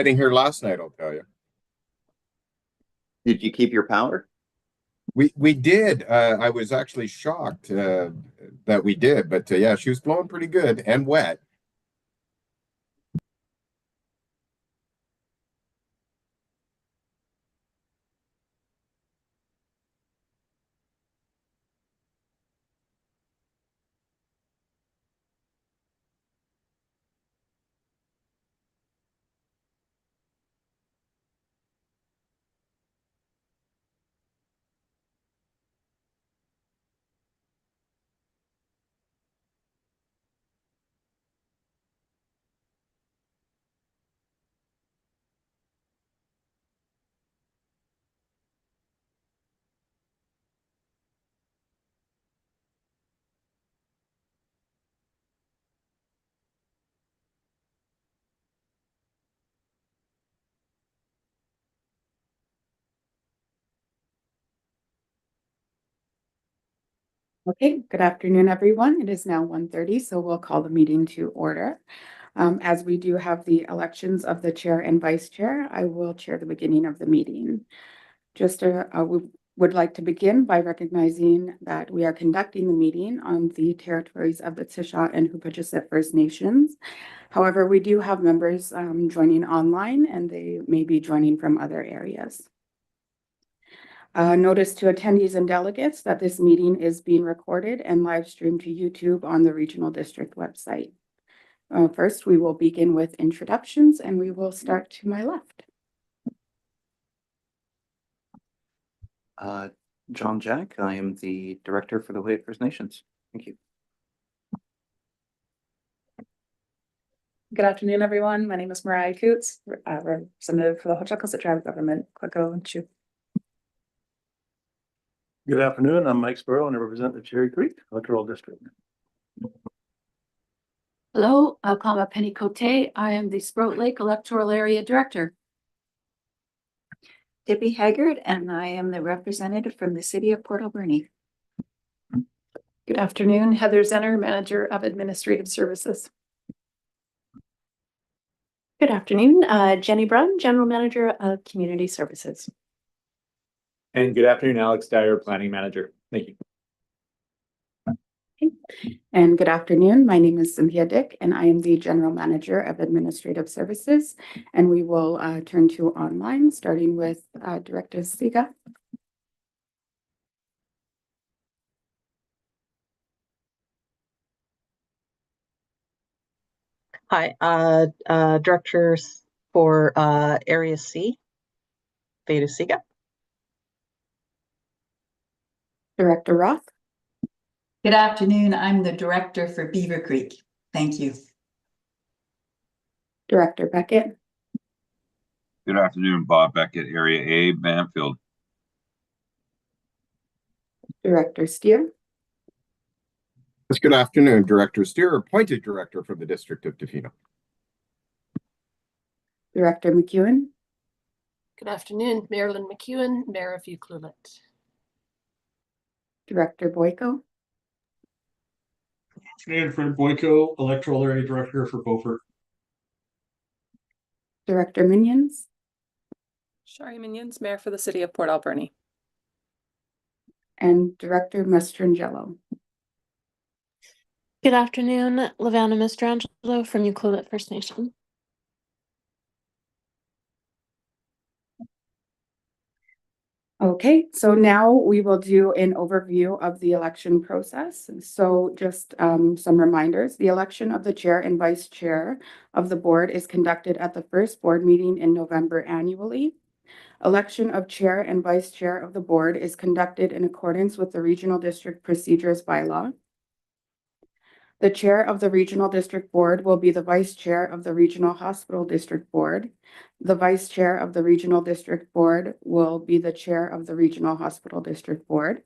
exciting here last night, I'll tell you. Did you keep your power? We did. I was actually shocked that we did, but yeah, she was blowing pretty good and wet. Okay, good afternoon, everyone. It is now 1:30, so we'll call the meeting to order. As we do have the elections of the chair and vice chair, I will chair the beginning of the meeting. We would like to begin by recognizing that we are conducting the meeting on the territories of the Tsesha and Hupajisset First Nations. However, we do have members joining online, and they may be joining from other areas. Notice to attendees and delegates that this meeting is being recorded and live streamed to YouTube on the Regional District website. First, we will begin with introductions, and we will start to my left. John Jack, I am the director for the William First Nations. Thank you. Good afternoon, everyone. My name is Mariah Coots, representative for the Ho-Chukossit Tribe of Government, Quaco and Chu. Good afternoon. I'm Mike Sparrow and I represent the Cherry Creek Electoral District. Hello, Alkama Penny Cote. I am the Sprout Lake Electoral Area Director. Debbie Haggard, and I am the representative from the city of Port Alberni. Good afternoon, Heather Zenner, Manager of Administrative Services. Good afternoon, Jenny Brunn, General Manager of Community Services. And good afternoon, Alex Dyer, Planning Manager. Thank you. And good afternoon. My name is Cynthia Dick, and I am the General Manager of Administrative Services. And we will turn to online, starting with Director Siga. Hi, directors for Area C, Veda Siga. Director Roth. Good afternoon. I'm the director for Beaver Creek. Thank you. Director Beckett. Good afternoon, Bob Beckett, Area A, Banfield. Director Steer. Yes, good afternoon, Director Steer, appointed director from the District of Tofino. Director McEwen. Good afternoon, Marilyn McEwen, Mayor of Ucluelet. Director Boyko. And Fred Boyko, Electoral Area Director for Beaufort. Director Minions. Shari Minions, Mayor for the city of Port Alberni. And Director Mastrangelo. Good afternoon, Lavanna Mastrangelo from Ucluelet First Nation. Okay, so now we will do an overview of the election process. So just some reminders. The election of the chair and vice chair of the board is conducted at the first board meeting in November annually. Election of chair and vice chair of the board is conducted in accordance with the Regional District Procedures Bylaw. The chair of the Regional District Board will be the vice chair of the Regional Hospital District Board. The vice chair of the Regional District Board will be the chair of the Regional Hospital District Board.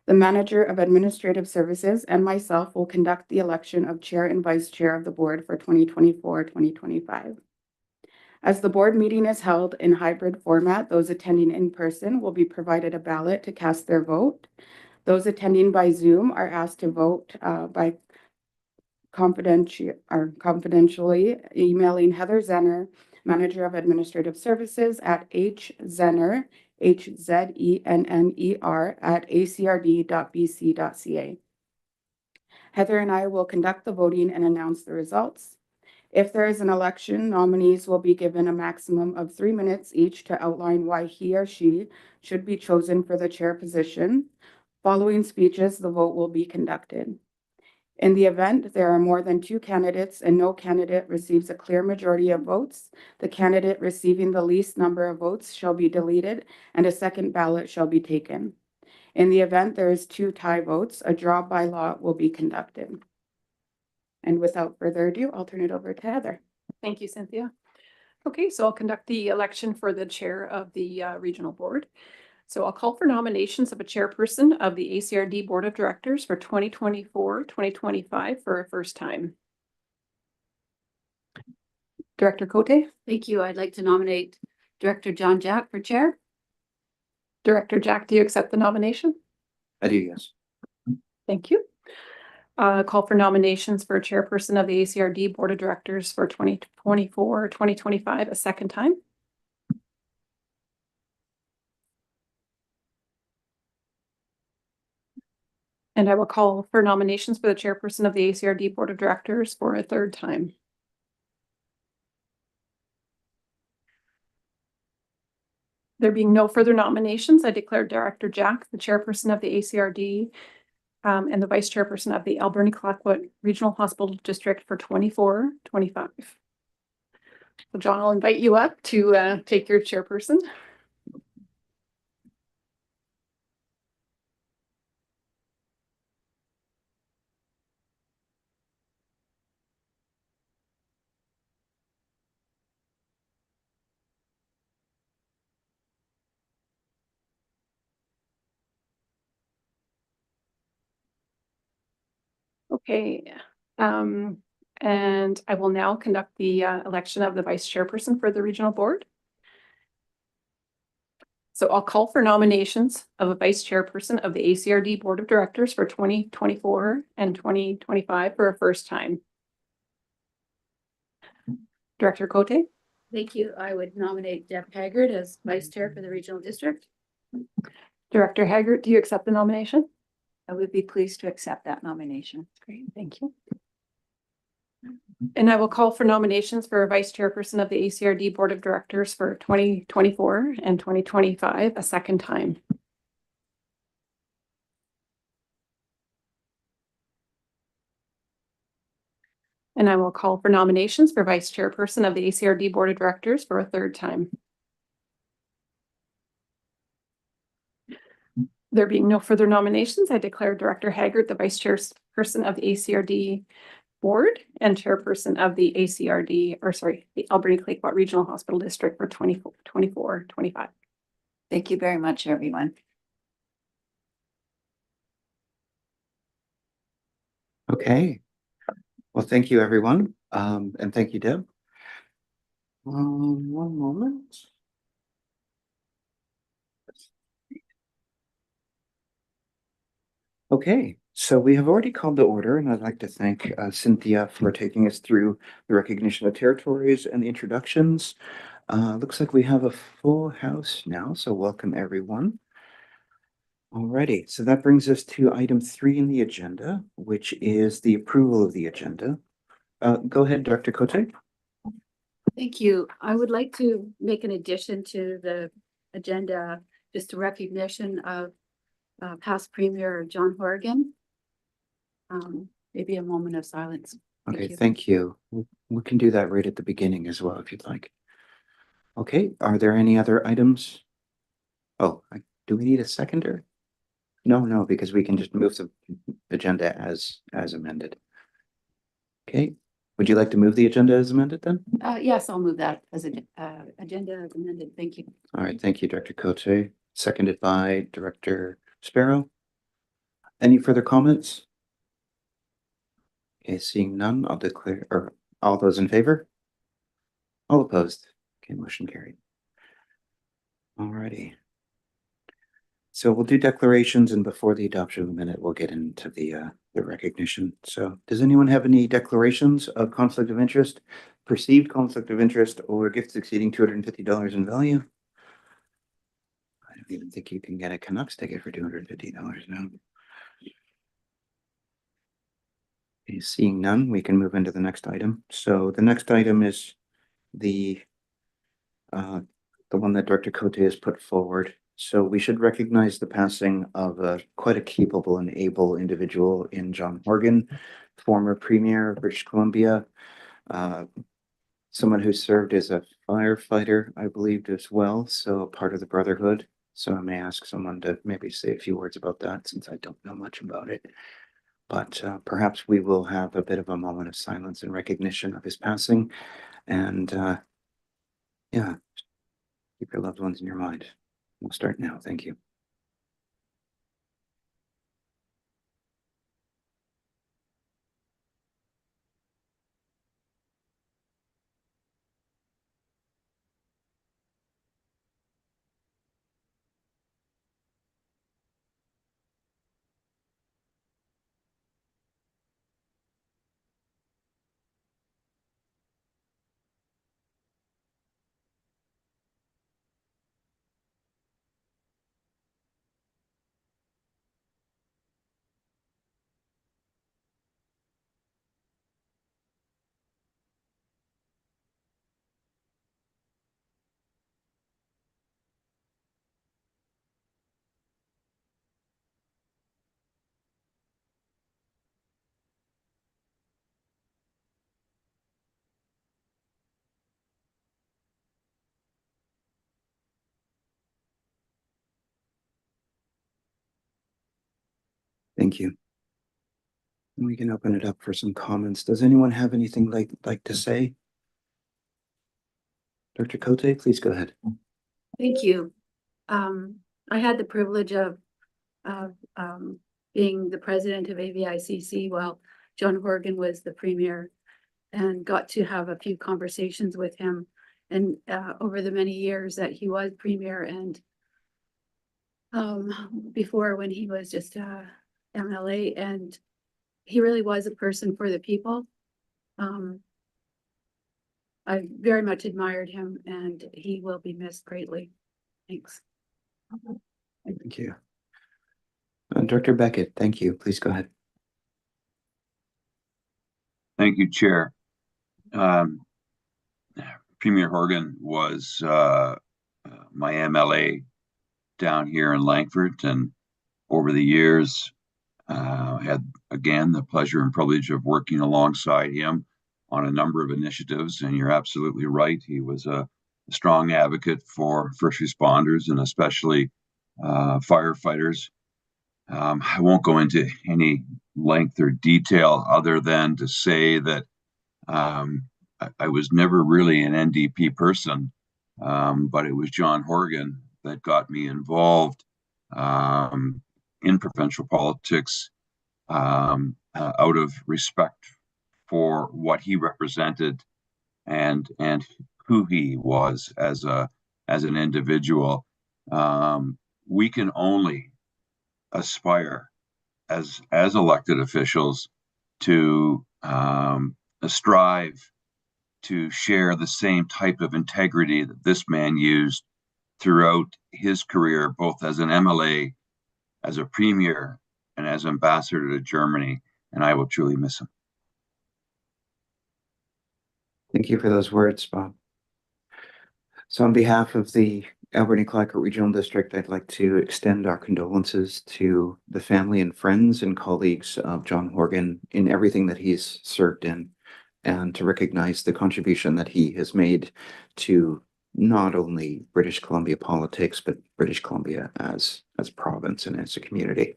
The Manager of Administrative Services and myself will conduct the election of chair and vice chair of the board for 2024-2025. As the board meeting is held in hybrid format, those attending in person will be provided a ballot to cast their vote. Those attending by Zoom are asked to vote by confidentially emailing Heather Zenner, Manager of Administrative Services at hzenner, HZENNER @acrd.bc.ca. Heather and I will conduct the voting and announce the results. If there is an election, nominees will be given a maximum of 3 minutes each to outline why he or she should be chosen for the chair position. Following speeches, the vote will be conducted. In the event there are more than 2 candidates and no candidate receives a clear majority of votes, the candidate receiving the least number of votes shall be deleted and a second ballot shall be taken. In the event there is 2 tie votes, a draw by lot will be conducted. And without further ado, I'll turn it over to Heather. Thank you, Cynthia. Okay, so I'll conduct the election for the chair of the regional board. So I'll call for nominations of a chairperson of the ACRD Board of Directors for 2024-2025 for a first time. Director Cote? Thank you. I'd like to nominate Director John Jack for chair. Director Jack, do you accept the nomination? I do, yes. Thank you. Call for nominations for chairperson of the ACRD Board of Directors for 2024-2025 a second time. And I will call for nominations for the chairperson of the ACRD Board of Directors for a third time. There being no further nominations, I declare Director Jack the chairperson of the ACRD and the vice chairperson of the Alberni-Clayoquot Regional Hospital District for 24-25. So John, I'll invite you up to take your chairperson. Okay, and I will now conduct the election of the vice chairperson for the regional board. So I'll call for nominations of a vice chairperson of the ACRD Board of Directors for 2024 and 2025 for a first time. Director Cote? Thank you. I would nominate Deb Haggard as vice chair for the regional district. Director Haggard, do you accept the nomination? I would be pleased to accept that nomination. Great, thank you. And I will call for nominations for a vice chairperson of the ACRD Board of Directors for 2024 and 2025 a second time. And I will call for nominations for vice chairperson of the ACRD Board of Directors for a third time. There being no further nominations, I declare Director Haggard the vice chairperson of the ACRD board and chairperson of the the Alberni-Clayoquot Regional Hospital District for 2024-25. Thank you very much, everyone. Okay. Well, thank you, everyone. And thank you, Deb. One moment. Okay, so we have already called the order, and I'd like to thank Cynthia for taking us through the recognition of territories and the introductions. Looks like we have a full house now, so welcome everyone. Alrighty, so that brings us to item 3 in the agenda, which is the approval of the agenda. Go ahead, Dr. Cote. Thank you. I would like to make an addition to the agenda, just a recognition of past Premier John Horgan. Maybe a moment of silence. Okay, thank you. We can do that right at the beginning as well, if you'd like. Okay, are there any other items? Oh, do we need a seconder? No, because we can just move the agenda as amended. Okay, would you like to move the agenda as amended then? Yes, I'll move that as an agenda as amended. Thank you. All right, thank you, Dr. Cote. Seconded by Director Sparrow. Any further comments? Okay, seeing none, I'll declare, or all those in favor? All opposed? Okay, motion carried. All righty. So we'll do declarations, and before the adoption of the minute, we'll get into the recognition. So does anyone have any declarations of conflict of interest, perceived conflict of interest, or gifts exceeding $250 in value? I don't even think you can get a Canucks ticket for $250 now. Okay, seeing none, we can move into the next item. So the next item is the one that Director Cote has put forward. So we should recognize the passing of quite a capable and able individual in John Horgan, former Premier of British Columbia, someone who served as a firefighter, I believe, as well, so a part of the Brotherhood. So I may ask someone to maybe say a few words about that, since I don't know much about it. But perhaps we will have a bit of a moment of silence in recognition of his passing. And yeah, keep your loved ones in your mind. We'll start now. Thank you. Thank you. We can open it up for some comments. Does anyone have anything like to say? Dr. Cote, please go ahead. Thank you. I had the privilege of being the president of AVICC while John Horgan was the premier, and got to have a few conversations with him and over the many years that he was premier, and before, when he was just MLA, and he really was a person for the people. I very much admired him, and he will be missed greatly. Thanks. Thank you. Dr. Beckett, thank you. Please go ahead. Thank you, Chair. Premier Horgan was my MLA down here in Langford, and over the years had again the pleasure and privilege of working alongside him on a number of initiatives. And you're absolutely right, he was a strong advocate for first responders, and especially firefighters. I won't go into any length or detail other than to say that I was never really an NDP person, but it was John Horgan that got me involved in provincial politics out of respect for what he represented and who he was as an individual. We can only aspire as elected officials to strive to share the same type of integrity that this man used throughout his career, both as an MLA, as a premier, and as ambassador to Germany. And I will truly miss him. Thank you for those words, Bob. So on behalf of the Alberni-Clayoquot Regional District, I'd like to extend our condolences to the family and friends and colleagues of John Horgan in everything that he's served in, and to recognize the contribution that he has made to not only British Columbia politics, but British Columbia as a province and as a community.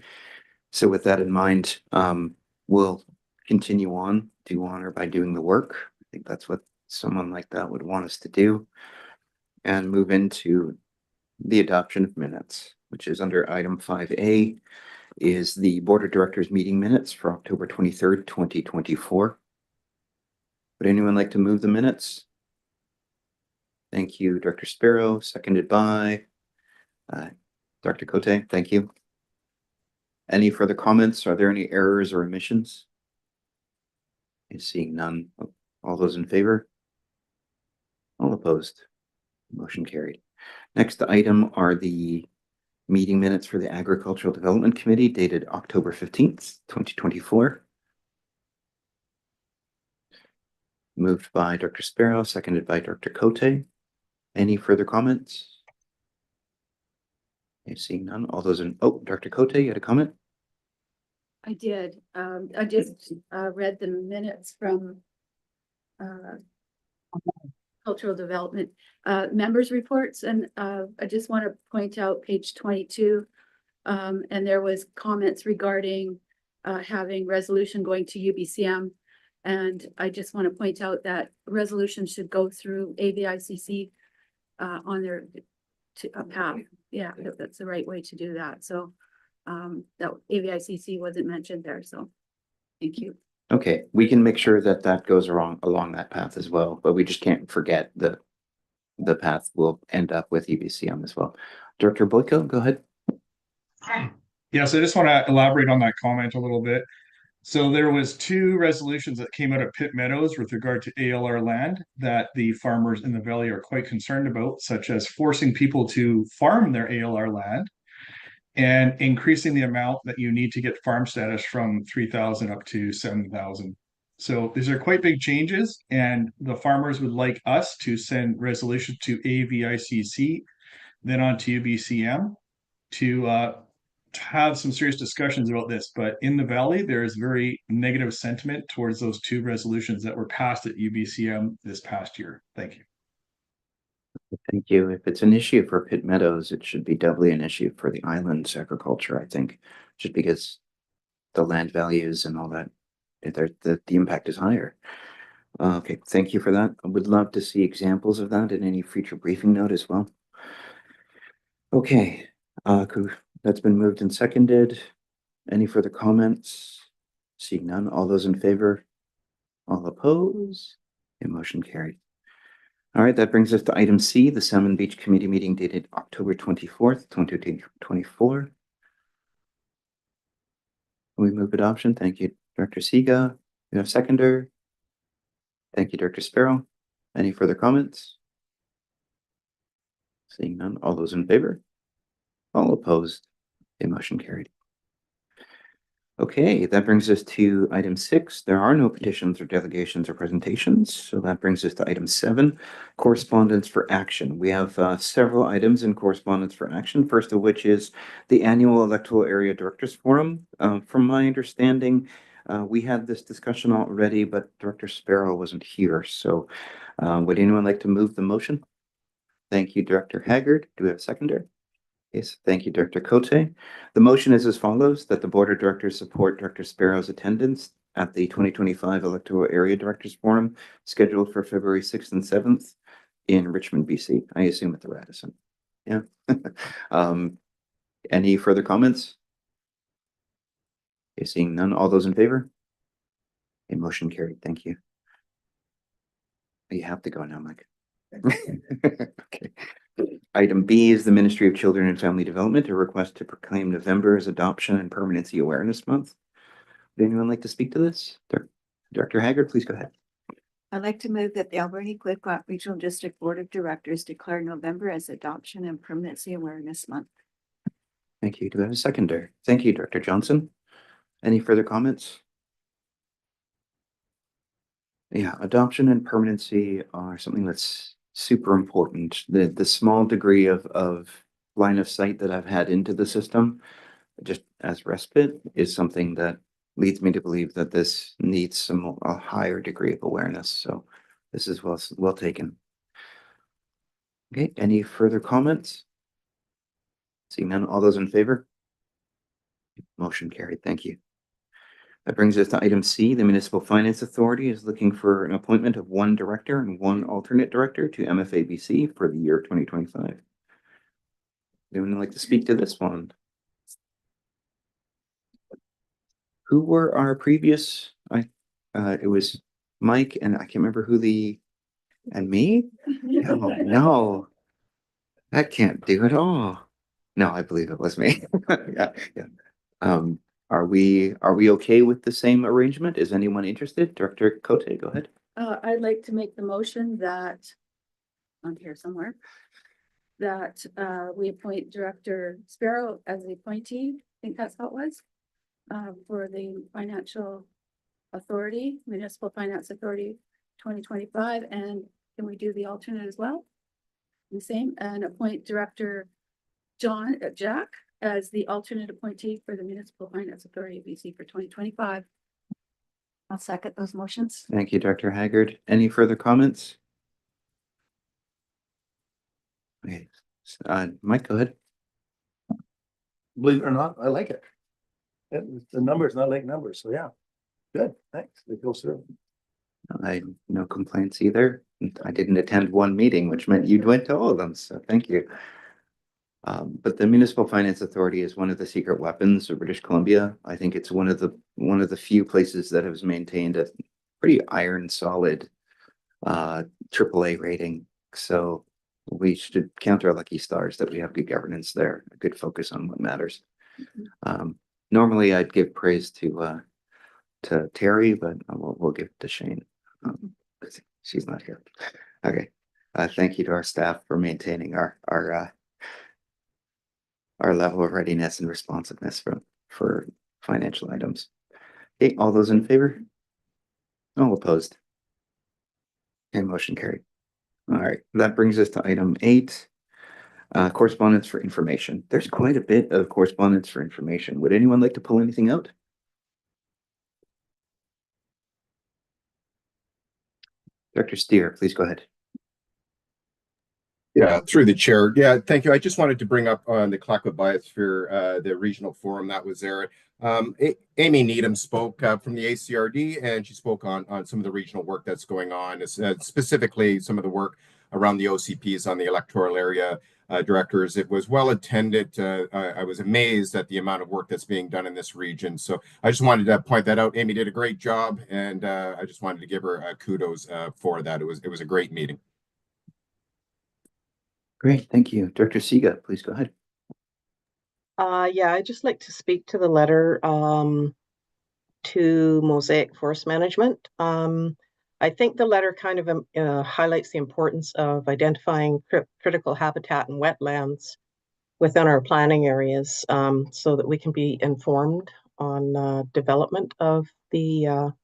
So with that in mind, we'll continue on, do honor by doing the work. I think that's what someone like that would want us to do, and move into the adoption of minutes, which is under item 5A, is the Board of Directors meeting minutes for October 23rd, 2024. Would anyone like to move the minutes? Thank you, Director Sparrow, seconded by Dr. Cote, thank you. Any further comments? Are there any errors or omissions? Seeing none. All those in favor? All opposed? Motion carried. Next item are the meeting minutes for the Agricultural Development Committee dated October 15th, 2024. Moved by Dr. Sparrow, seconded by Dr. Cote. Any further comments? Seeing none. All those in, Dr. Cote, you had a comment? I did. I just read the minutes from cultural development members reports, and I just want to point out page 22. And there was comments regarding having resolution going to UBCM. And I just want to point out that resolution should go through AVICC on their path. Yeah, that's the right way to do that. So that AVICC wasn't mentioned there. So thank you. Okay, we can make sure that that goes along that path as well, but we just can't forget the path will end up with UBCM as well. Director Boyko, go ahead. Yes, I just want to elaborate on that comment a little bit. So there was 2 resolutions that came out of Pitt Meadows with regard to ALR land that the farmers in the valley are quite concerned about, such as forcing people to farm their ALR land and increasing the amount that you need to get farm status from 3,000 up to 7,000. So these are quite big changes, and the farmers would like us to send resolution to AVICC, then on to UBCM to have some serious discussions about this. But in the valley, there is very negative sentiment towards those 2 resolutions that were passed at UBCM this past year. Thank you. Thank you. If it's an issue for Pitt Meadows, it should be doubly an issue for the islands agriculture, I think, just because the land values and all that, the impact is higher. Okay, thank you for that. I would love to see examples of that in any future briefing note as well. Okay, that's been moved and seconded. Any further comments? Seeing none, all those in favor? All opposed? Motion carried. All right, that brings us to item C, the Salmon Beach Committee meeting dated October 24th, 2024. We move adoption. Thank you, Director Siga. We have seconder. Thank you, Director Sparrow. Any further comments? Seeing none, all those in favor? All opposed? Motion carried. Okay, that brings us to item 6. There are no petitions or delegations or presentations. So that brings us to item 7, correspondence for action. We have several items in correspondence for action. First of which is the annual Electoral Area Directors Forum. From my understanding, we had this discussion already, but Director Sparrow wasn't here. So would anyone like to move the motion? Thank you, Director Haggard. Do we have a seconder? Yes, thank you, Director Cote. The motion is as follows, that the Board of Directors support Director Sparrow's attendance at the 2025 Electoral Area Directors Forum scheduled for February 6th and 7th in Richmond, BC. I assume at the Radisson. Yeah. Any further comments? Okay, seeing none, all those in favor? A motion carried. Thank you. You have to go now, Mike. Okay. Item B is the Ministry of Children and Family Development, a request to proclaim November as Adoption and Permanency Awareness Month. Would anyone like to speak to this? Director Haggard, please go ahead. I'd like to move that the Alberni-Quicklot Regional District Board of Directors declare November as Adoption and Permanency Awareness Month. Thank you. Do I have a seconder? Thank you, Director Johnson. Any further comments? Yeah, adoption and permanency are something that's super important. The small degree of line of sight that I've had into the system, just as respite, is something that leads me to believe that this needs a higher degree of awareness. So this is well taken. Okay, any further comments? Seeing none, all those in favor? Motion carried. Thank you. That brings us to item C. The Municipal Finance Authority is looking for an appointment of 1 director and 1 alternate director to MFABC for the year 2025. Would anyone like to speak to this one? Who were our previous? It was Mike, and I can't remember who and me? No, that can't do it all. No, I believe it was me. Yeah, yeah. Are we okay with the same arrangement? Is anyone interested? Director Cote, go ahead. I'd like to make the motion that, on here somewhere, that we appoint Director Sparrow as the appointee, I think that's how it was, for the Financial Authority, Municipal Finance Authority 2025, and can we do the alternate as well? The same, and appoint Director Jack as the alternate appointee for the Municipal Finance Authority of BC for 2025. I'll second those motions. Thank you, Director Haggard. Any further comments? Okay, Mike, go ahead. Believe it or not, I like it. The numbers, not like numbers, so yeah. Good, thanks. They go through. I no complaints either. I didn't attend one meeting, which meant you went to all of them, so thank you. But the Municipal Finance Authority is one of the secret weapons of British Columbia. I think it's one of the few places that has maintained a pretty iron solid AAA rating. So we should count our lucky stars that we have good governance there, a good focus on what matters. Normally I'd give praise to Terry, but we'll give it to Shane. She's not here. Okay. Thank you to our staff for maintaining our level of readiness and responsiveness for financial items. Okay, all those in favor? All opposed? Okay, motion carried. All right, that brings us to item 8, correspondence for information. There's quite a bit of correspondence for information. Would anyone like to pull anything out? Director Steer, please go ahead. Yeah, through the chair. Yeah, thank you. I just wanted to bring up on the Clayoquot Biosphere, the regional forum that was there. Amy Needham spoke from the ACRD, and she spoke on some of the regional work that's going on, specifically some of the work around the OCPs on the electoral area directors. It was well attended. I was amazed at the amount of work that's being done in this region. So I just wanted to point that out. Amy did a great job, and I just wanted to give her kudos for that. It was a great meeting. Great, thank you. Director Siga, please go ahead. Yeah, I'd just like to speak to the letter to Mosaic Forest Management. I think the letter kind of highlights the importance of identifying critical habitat and wetlands within our planning areas, so that we can be informed on development of the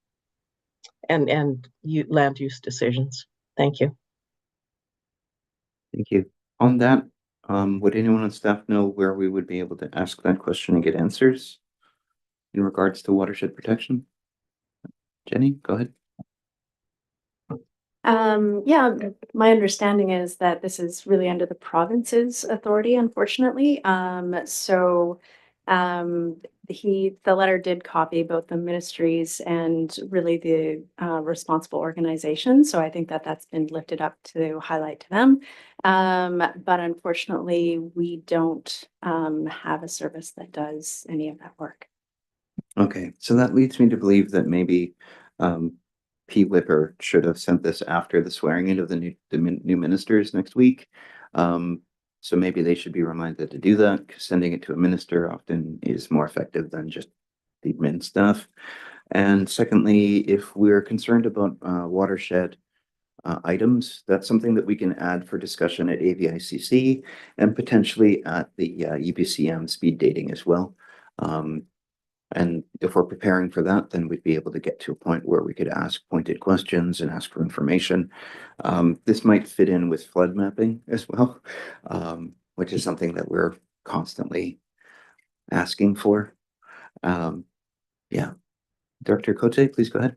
and land use decisions. Thank you. Thank you. On that, would anyone on staff know where we would be able to ask that question and get answers in regards to watershed protection? Jenny, go ahead. Yeah, my understanding is that this is really under the province's authority, unfortunately. The letter did copy both the ministries and really the responsible organizations. So I think that that's been lifted up to highlight to them. But unfortunately, we don't have a service that does any of that work. Okay, so that leads me to believe that maybe P. Whipper should have sent this after the swearing in of the new ministers next week. So maybe they should be reminded to do that, because sending it to a minister often is more effective than just the admin stuff. And secondly, if we're concerned about watershed items, that's something that we can add for discussion at AVICC and potentially at the UPCM speed dating as well. And if we're preparing for that, then we'd be able to get to a point where we could ask pointed questions and ask for information. This might fit in with flood mapping as well, which is something that we're constantly asking for. Yeah. Director Cote, please go ahead.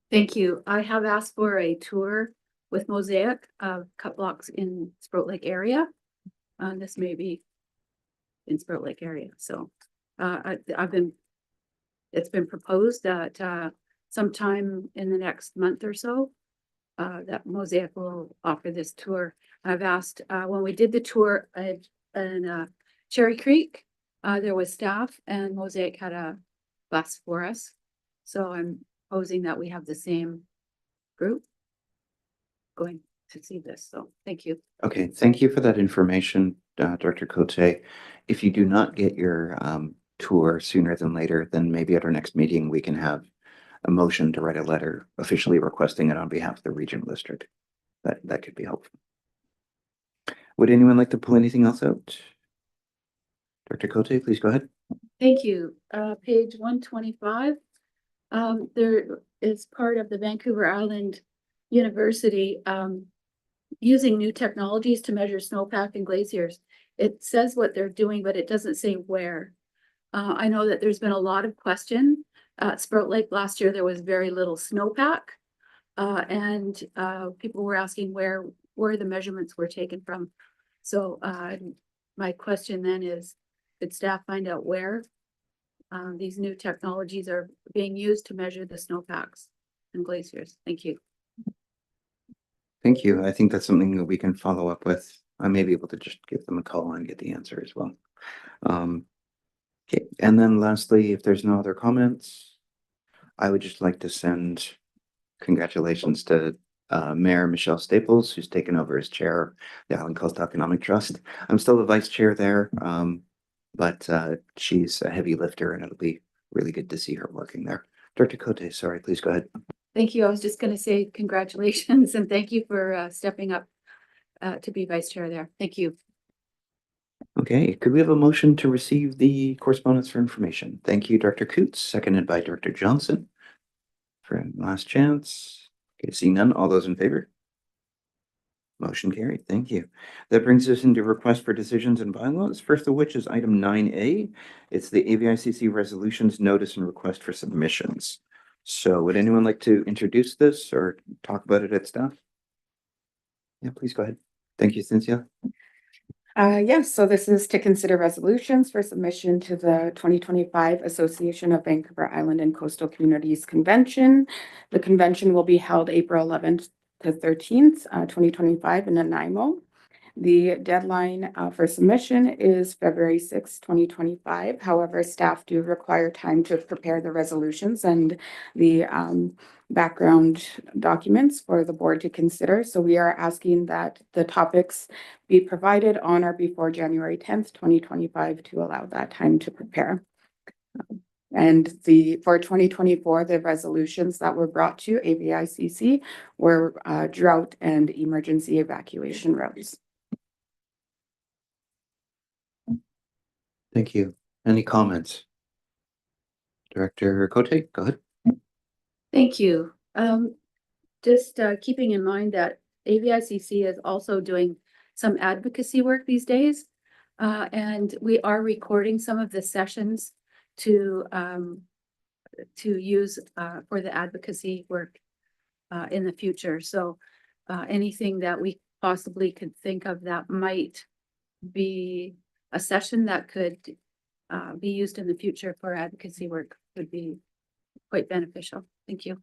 Thank you. I have asked for a tour with Mosaic of cut blocks in Sprout Lake area. This may be in Sprout Lake area. So it's been proposed that sometime in the next month or so, that Mosaic will offer this tour. I've asked, when we did the tour in Cherry Creek, there was staff and Mosaic had a bus for us. So I'm proposing that we have the same group going to see this. So thank you. Okay, thank you for that information. Director Cote, if you do not get your tour sooner than later, then maybe at our next meeting, we can have a motion to write a letter officially requesting it on behalf of the regional district. That could be helpful. Would anyone like to pull anything else out? Director Cote, please go ahead. Thank you. Page 125. There is part of the Vancouver Island University using new technologies to measure snowpack and glaciers. It says what they're doing, but it doesn't say where. I know that there's been a lot of question. At Sprout Lake last year, there was very little snowpack. And people were asking where the measurements were taken from. So my question then is, did staff find out where these new technologies are being used to measure the snowpacks and glaciers? Thank you. Thank you. I think that's something that we can follow up with. I may be able to just give them a call and get the answer as well. Okay, and then lastly, if there's no other comments, I would just like to send congratulations to Mayor Michelle Staples, who's taken over as chair of the Island Coastal Economic Trust. I'm still the vice chair there, but she's a heavy lifter, and it'll be really good to see her working there. Director Cote, sorry, please go ahead. Thank you. I was just going to say congratulations and thank you for stepping up to be vice chair there. Thank you. Okay, could we have a motion to receive the correspondence for information? Thank you, Director Coots, seconded by Director Johnson. For last chance. Okay, seeing none, all those in favor? Motion carried. Thank you. That brings us into request for decisions and bylaws, first of which is item 9A. It's the AVICC resolutions notice and request for submissions. So would anyone like to introduce this or talk about it at staff? Yeah, please go ahead. Thank you, Cynthia. Yes, so this is to consider resolutions for submission to the 2025 Association of Vancouver Island and Coastal Communities Convention. The convention will be held April 11th to 13th, 2025 in Nanaimo. The deadline for submission is February 6th, 2025. However, staff do require time to prepare the resolutions and the background documents for the board to consider. So we are asking that the topics be provided on or before January 10th, 2025 to allow that time to prepare. And for 2024, the resolutions that were brought to AVICC were drought and emergency evacuation routes. Thank you. Any comments? Director Cote, go ahead. Thank you. Just keeping in mind that AVICC is also doing some advocacy work these days. And we are recording some of the sessions to use for the advocacy work in the future. So anything that we possibly could think of that might be a session that could be used in the future for advocacy work would be quite beneficial. Thank you.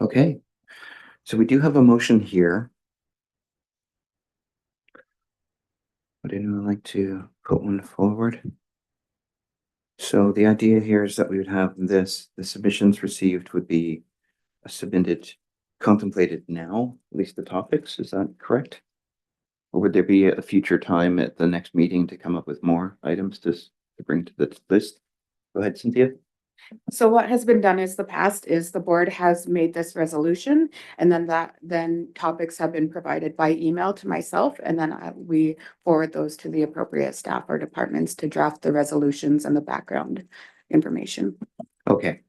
Okay, so we do have a motion here. Would anyone like to put one forward? So the idea here is that we would have the submissions received would be submitted, contemplated now, at least the topics, is that correct? Or would there be a future time at the next meeting to come up with more items to bring to the list? Go ahead, Cynthia. So what has been done is the board has made this resolution, and then topics have been provided by email to myself, and then we forward those to the appropriate staff or departments to draft the resolutions and the background information. Okay,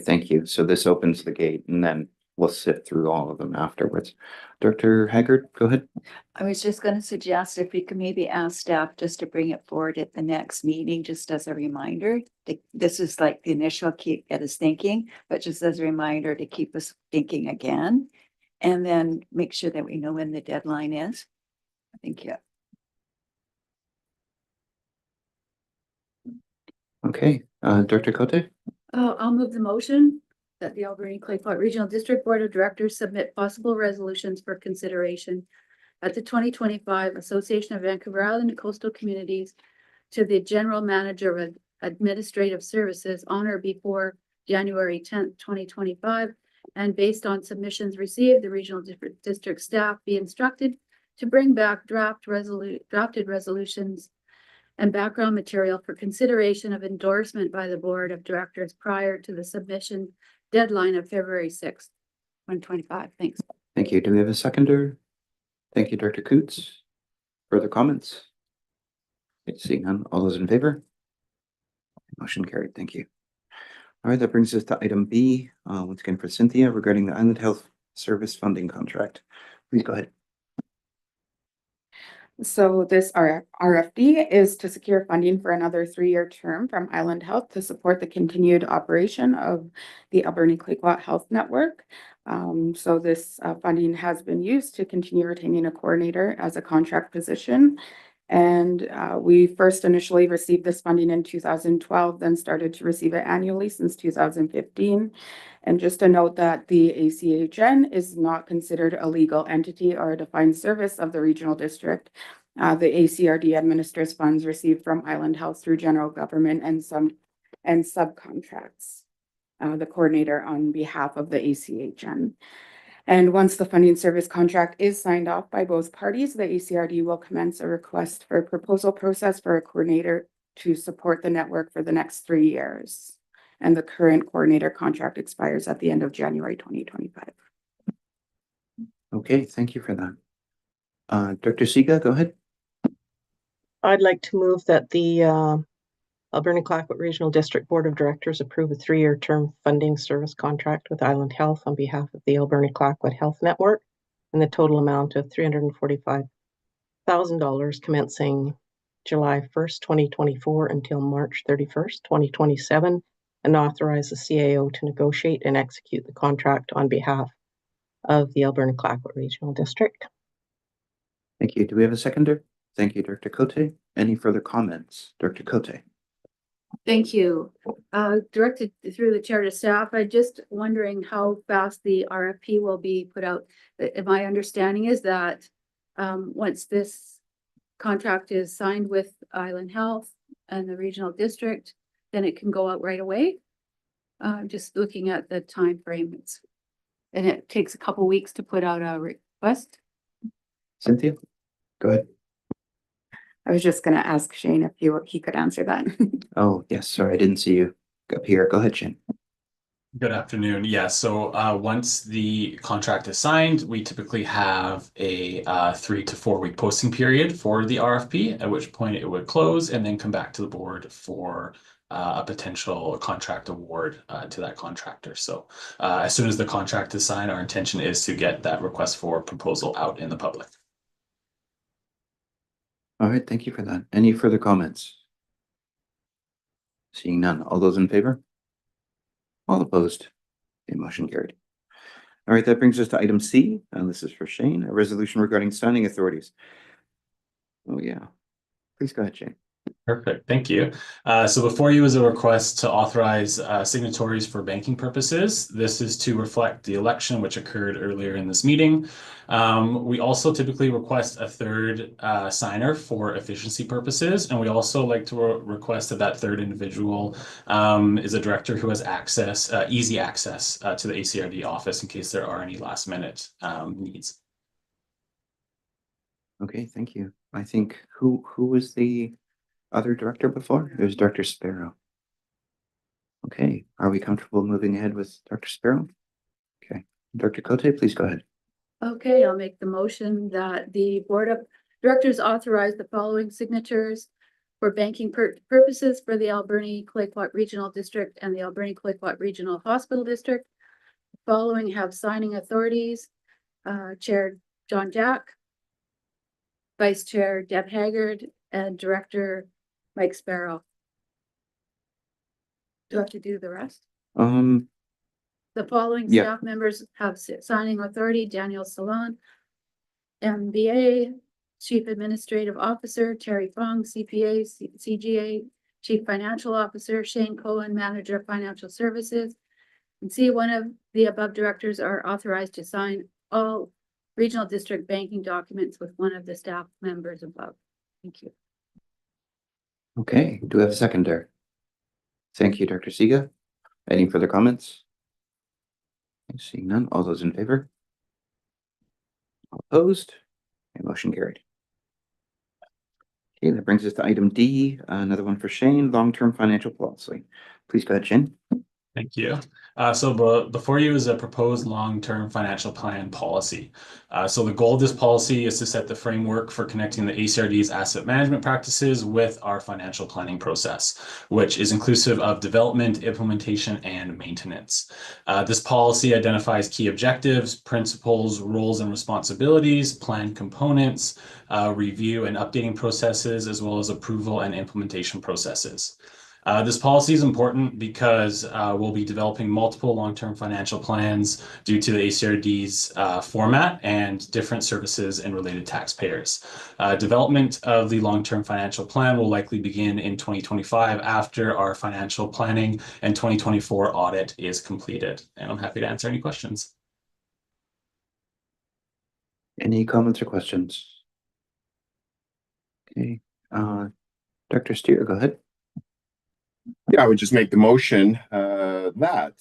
thank you. So this opens the gate, and then we'll sift through all of them afterwards. Director Haggard, go ahead. I was just going to suggest if we could maybe ask staff just to bring it forward at the next meeting, just as a reminder. This is like the initial get us thinking, but just as a reminder to keep us thinking again, and then make sure that we know when the deadline is. Thank you. Okay, Director Cote. I'll move the motion that the Alberni Claypot Regional District Board of Directors submit possible resolutions for consideration at the 2025 Association of Vancouver Island and Coastal Communities to the General Manager of Administrative Services on or before January 10th, 2025, and based on submissions received, the Regional District staff be instructed to bring back drafted resolutions and background material for consideration of endorsement by the Board of Directors prior to the submission deadline of February 6th, 2025. Thanks. Thank you. Do we have a seconder? Thank you, Director Coots. Further comments? Seeing none, all those in favor? Motion carried. Thank you. All right, that brings us to item B, once again for Cynthia regarding the Island Health Service funding contract. Please go ahead. So this RFD is to secure funding for another 3-year term from Island Health to support the continued operation of the Alberni Clayoquot Health Network. So this funding has been used to continue retaining a coordinator as a contract position. And we first initially received this funding in 2012, then started to receive it annually since 2015. And just to note that the ACHN is not considered a legal entity or a defined service of the regional district. The ACRD administers funds received from Island Health through general government and subcontracts the coordinator on behalf of the ACHN. And once the funding service contract is signed off by both parties, the ACRD will commence a request for a proposal process for a coordinator to support the network for the next 3 years. And the current coordinator contract expires at the end of January 2025. Okay, thank you for that. Director Siga, go ahead. I'd like to move that the Alberni Clayoquot Regional District Board of Directors approve a 3-year term funding service contract with Island Health on behalf of the Alberni Clayoquot Health Network in the total amount of $345,000 commencing July 1st, 2024 until March 31st, 2027, and authorize the CAO to negotiate and execute the contract on behalf of the Alberni Clayoquot Regional District. Thank you. Do we have a seconder? Thank you, Director Cote. Any further comments? Director Cote. Thank you. Directed through the chair to staff, I'm just wondering how fast the RFP will be put out. My understanding is that once this contract is signed with Island Health and the regional district, then it can go out right away. Just looking at the time frame, and it takes a couple weeks to put out a request. Cynthia, go ahead. I was just going to ask Shane if he could answer that. Oh, yes. Sorry, I didn't see you up here. Go ahead, Shane. Good afternoon. Yeah, so once the contract is signed, we typically have a 3 to 4 week posting period for the RFP, at which point it would close and then come back to the board for a potential contract award to that contractor. So as soon as the contract is signed, our intention is to get that request for proposal out in the public. All right, thank you for that. Any further comments? Seeing none. All those in favor? All opposed? The motion carried. All right, that brings us to item C, and this is for Shane, a resolution regarding signing authorities. Oh, yeah. Please go ahead, Shane. Perfect. Thank you. So before you is a request to authorize signatories for banking purposes. This is to reflect the election which occurred earlier in this meeting. We also typically request a third signer for efficiency purposes. And we also like to request that third individual is a director who has access, easy access to the ACRD office in case there are any last minute needs. Okay, thank you. I think who was the other director before? It was Dr. Sparrow. Okay, are we comfortable moving ahead with Dr. Sparrow? Okay, Dr. Cote, please go ahead. Okay, I'll make the motion that the board of directors authorize the following signatures for banking purposes for the Alberni Clayoquot Regional District and the Alberni Clayoquot Regional Hospital District. The following have signing authorities: Chair John Jack, Vice Chair Deb Haggard, and Director Mike Sparrow. Do I have to do the rest? The following staff members have signing authority: Daniel Salon, MBA, Chief Administrative Officer, Terry Fong, CPA, CGA, Chief Financial Officer, Shane Cohen, Manager of Financial Services. And C, one of the above directors are authorized to sign all regional district banking documents with one of the staff members above. Thank you. Okay, do we have a seconder? Thank you, Dr. Siga. Any further comments? Seeing none, all those in favor? All opposed? The Motion carried. Okay, that brings us to item D, another one for Shane, long-term financial policy. Please go ahead, Shane. Thank you. So before you is a proposed long-term financial plan policy. So the goal of this policy is to set the framework for connecting the ACRD's asset management practices with our financial planning process, which is inclusive of development, implementation, and maintenance. This policy identifies key objectives, principles, roles and responsibilities, plan components, review and updating processes, as well as approval and implementation processes. This policy is important because we'll be developing multiple long-term financial plans due to the ACRD's format and different services and related taxpayers. Development of the long-term financial plan will likely begin in 2025 after our financial planning and 2024 audit is completed. And I'm happy to answer any questions. Any comments or questions? Okay, Dr. Steer, go ahead. Yeah, I would just make the motion that,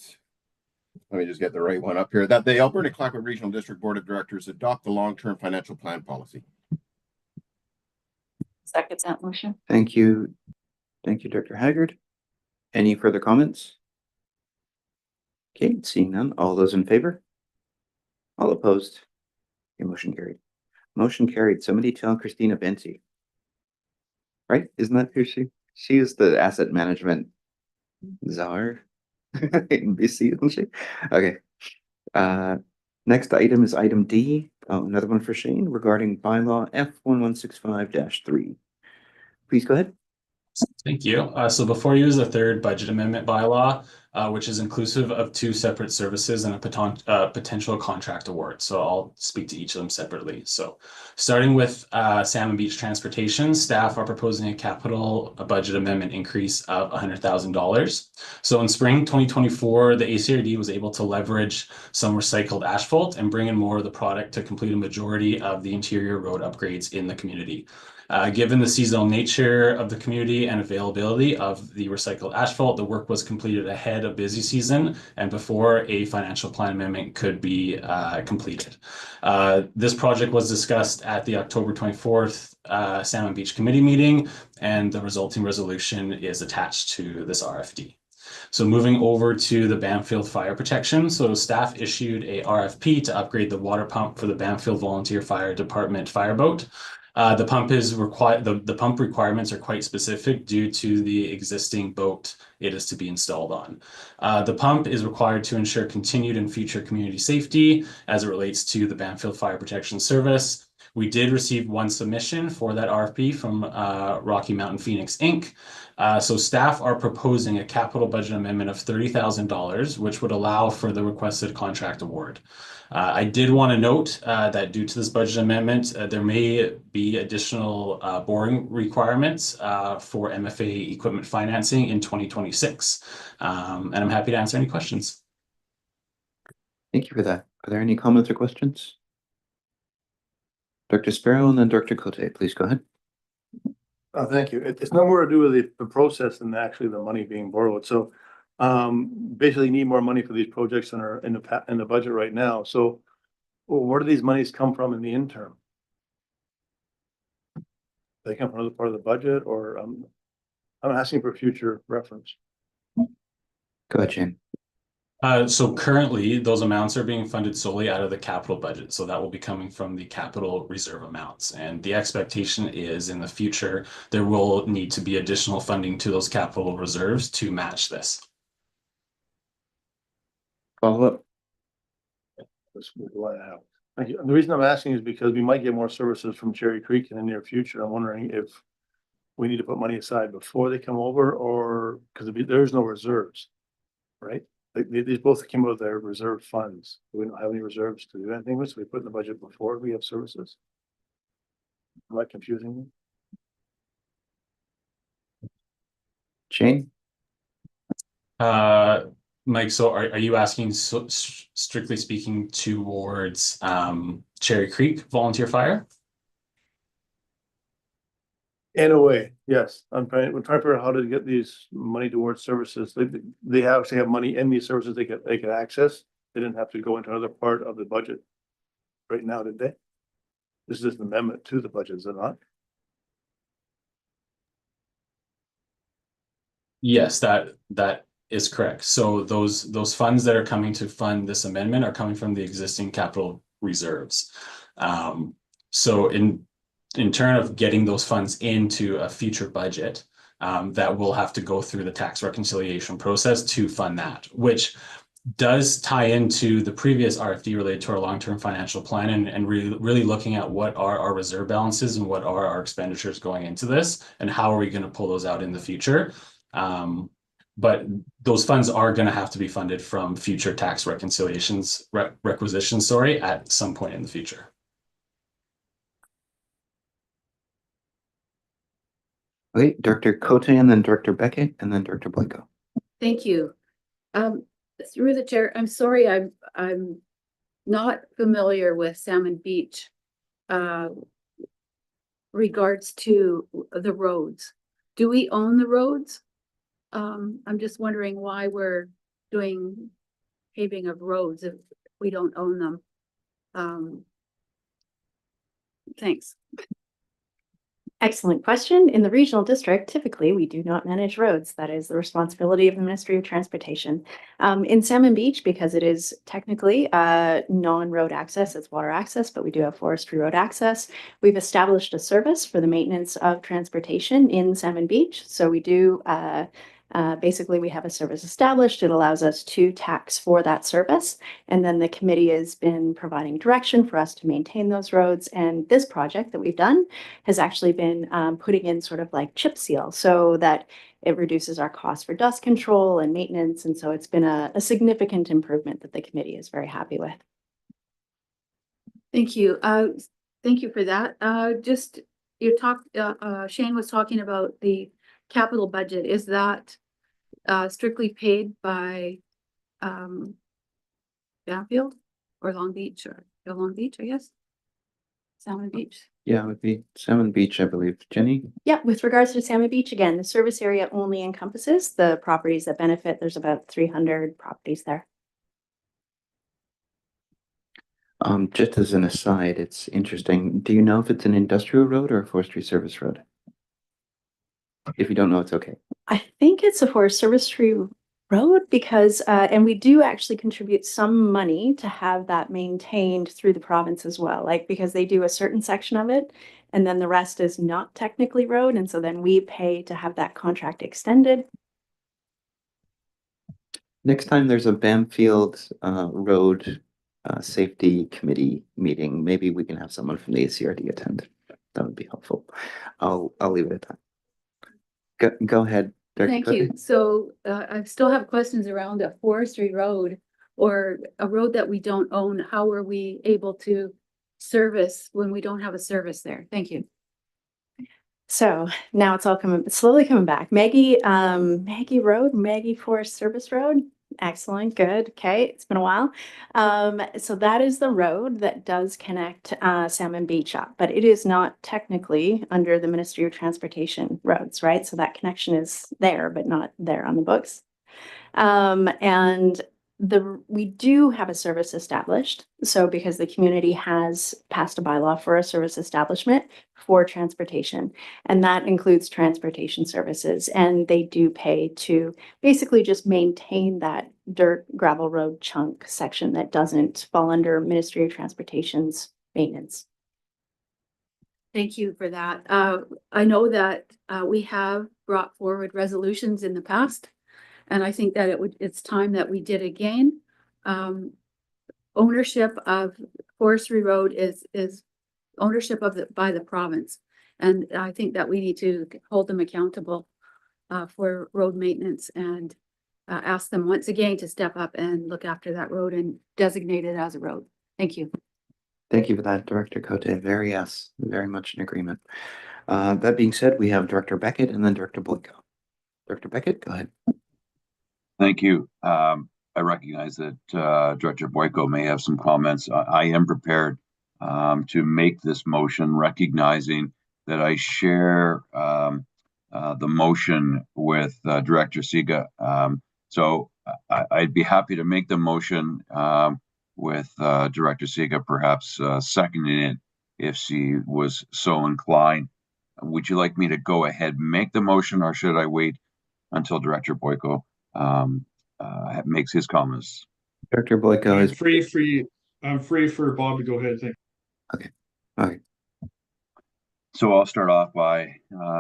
let me just get the right one up here, that the Alberni Clayoquot Regional District Board of Directors adopt the long-term financial plan policy. Second that motion. Thank you. Thank you, Dr. Haggard. Any further comments? Okay, seeing none. All those in favor? All opposed? Okay, motion carried. Motion carried. Somebody tell Christina Bensi. Right? Isn't that who she is the asset management czar in BC, isn't she? Okay. Next item is item D. Oh, another one for Shane regarding bylaw F1165-3. Please go ahead. Thank you. So before you is a third budget amendment bylaw, which is inclusive of two separate services and a potential contract award. So I'll speak to each of them separately. So starting with Salmon Beach Transportation, staff are proposing a capital budget amendment increase of $100,000. So in spring 2024, the ACRD was able to leverage some recycled asphalt and bring in more of the product to complete a majority of the interior road upgrades in the community. Given the seasonal nature of the community and availability of the recycled asphalt, the work was completed ahead of busy season and before a financial plan amendment could be completed. This project was discussed at the October 24th Salmon Beach Committee meeting, and the resulting resolution is attached to this RFD. So moving over to the Bamfield Fire Protection. So staff issued a RFP to upgrade the water pump for the Bamfield Volunteer Fire Department fireboat. The pump is required. The pump requirements are quite specific due to the existing boat it is to be installed on. The pump is required to ensure continued and future community safety as it relates to the Bamfield Fire Protection Service. We did receive one submission for that RFP from Rocky Mountain Phoenix Inc. So staff are proposing a capital budget amendment of $30,000, which would allow for the requested contract award. I did want to note that due to this budget amendment, there may be additional borrowing requirements for MFA equipment financing in 2026. And I'm happy to answer any questions. Thank you for that. Are there any comments or questions? Dr. Sparrow and then Dr. Cote, please go ahead. Thank you. It's no more to do with the process than actually the money being borrowed. So basically need more money for these projects that are in the budget right now. So where do these monies come from in the interim? They come from another part of the budget, or I'm asking for future reference. Go ahead, Shane. So currently those amounts are being funded solely out of the capital budget. So that will be coming from the capital reserve amounts. And the expectation is in the future, there will need to be additional funding to those capital reserves to match this. Follow up. That's what I have. Thank you. And the reason I'm asking is because we might get more services from Cherry Creek in the near future. I'm wondering if we need to put money aside before they come over, or because there's no reserves, right? These both came out of their reserve funds. We don't have any reserves to do anything with, so we put in the budget before we have services. Am I confusing you? Shane? Mike, so are you asking strictly speaking towards Cherry Creek Volunteer Fire? In a way, yes. We're trying to figure out how to get these money towards services. They actually have money in these services they could access. They didn't have to go into another part of the budget right now, did they? This is an amendment to the budget, is it not? Yes, that is correct. So those funds that are coming to fund this amendment are coming from the existing capital reserves. So in turn of getting those funds into a future budget, that will have to go through the tax reconciliation process to fund that, which does tie into the previous RFD related to our long-term financial plan and really looking at what are our reserve balances and what are our expenditures going into this and how are we going to pull those out in the future. But those funds are going to have to be funded from future tax requisitions, at some point in the future. Okay, Director Cote and then Director Beckett and then Director Boyko. Thank you. Through the chair, I'm sorry, I'm not familiar with Salmon Beach regards to the roads. Do we own the roads? I'm just wondering why we're doing paving of roads if we don't own them. Thanks. Excellent question. In the regional district, typically we do not manage roads. That is the responsibility of the Ministry of Transportation. In Salmon Beach, because it is technically non-road access, it's water access, but we do have forestry road access. We've established a service for the maintenance of transportation in Salmon Beach. So we do basically, we have a service established. It allows us to tax for that service. And then the committee has been providing direction for us to maintain those roads. And this project that we've done has actually been putting in sort of like chip seal so that it reduces our cost for dust control and maintenance. And so it's been a significant improvement that the committee is very happy with. Thank you. Thank you for that. Just you talked, Shane was talking about the capital budget. Is that strictly paid by Banfield or Long Beach or Long Beach, I guess? Salmon Beach. Yeah, it would be Salmon Beach, I believe. Jenny? Yeah, with regards to Salmon Beach, again, the service area only encompasses the properties that benefit. There's about 300 properties there. Just as an aside, it's interesting. Do you know if it's an industrial road or a forestry service road? If you don't know, it's okay. I think it's a Forest Service road because, and we do actually contribute some money to have that maintained through the province as well, like because they do a certain section of it and then the rest is not technically road. And so then we pay to have that contract extended. Next time there's a Banfield Road Safety Committee meeting, maybe we can have someone from the ACRD attend. That would be helpful. I'll leave it at that. Go ahead. Thank you. So I still have questions around a forestry road or a road that we don't own. How are we able to service when we don't have a service there? Thank you. So now it's all slowly coming back. Maggie Road, Maggie Forest Service Road. Excellent. Good. Okay. It's been a while. So that is the road that does connect Salmon Beach up, but it is not technically under the Ministry of Transportation roads, right? So that connection is there, but not there on the books. And we do have a service established. So because the community has passed a bylaw for a service establishment for transportation, and that includes transportation services, and they do pay to basically just maintain that dirt gravel road chunk section that doesn't fall under Ministry of Transportation's maintenance. Thank you for that. I know that we have brought forward resolutions in the past. And I think that it's time that we did again. Ownership of Forestry Road is ownership by the province. And I think that we need to hold them accountable for road maintenance and ask them once again to step up and look after that road and designate it as a road. Thank you. Thank you for that, Director Cote. Very much in agreement. That being said, we have Director Beckett and then Director Boyko. Director Beckett, go ahead. Thank you. I recognize that Director Boyko may have some comments. I am prepared to make this motion, recognizing that I share the motion with Director Siga. So I'd be happy to make the motion with Director Siga perhaps seconding it if she was so inclined. Would you like me to go ahead and make the motion, or should I wait until Director Boyko makes his comments? Director Boyko I'm is free for Bob to go ahead. Thank okay. All right. So I'll start off by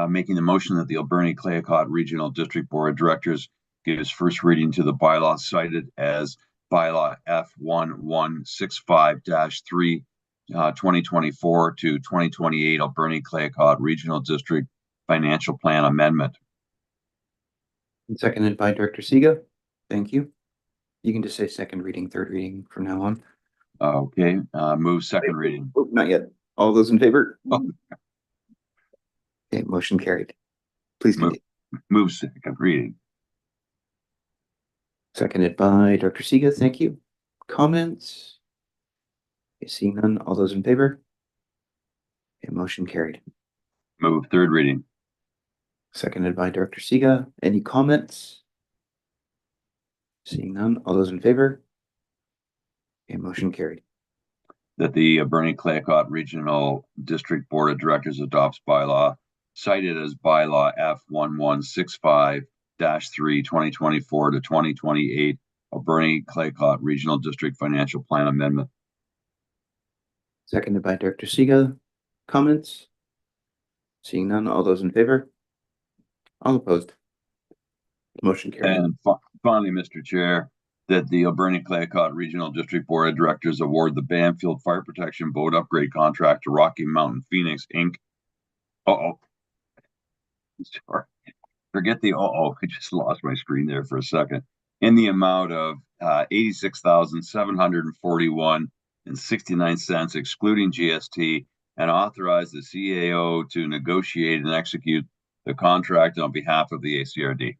making the motion that the Alberni Clayoquot Regional District Board of Directors gives first reading to the bylaw cited as bylaw F1165-3 2024 to 2028 Alberni Clayoquot Regional District Financial Plan Amendment. And seconded by Director Siga. Thank you. You can just say second reading, third reading from now on. Okay, move second reading. Oh, not yet. All those in favor? Oh. Okay, motion carried. Please continue. Move second reading. Seconded by Director Siga. Thank you. Comments? Okay, seeing none. All those in favor? Okay, motion carried. Move third reading. Seconded by Director Siga. Any comments? Seeing none. All those in favor? Okay, motion carried. That the Alberni Clayoquot Regional District Board of Directors adopts bylaw cited as bylaw F1165-3 2024 to 2028 Alberni Clayoquot Regional District Financial Plan Amendment. Seconded by Director Siga. Comments? Seeing none. All those in favor? All opposed? Motion carried. And finally, Mr. Chair, that the Alberni Clayoquot Regional District Board of Directors award the Banfield Fire Protection Boat Upgrade Contract to Rocky Mountain Phoenix Inc. Sorry. Forget the I just lost my screen there for a second. In the amount of $86,741.69, excluding GST, and authorize the CAO to negotiate and execute the contract on behalf of the ACRD.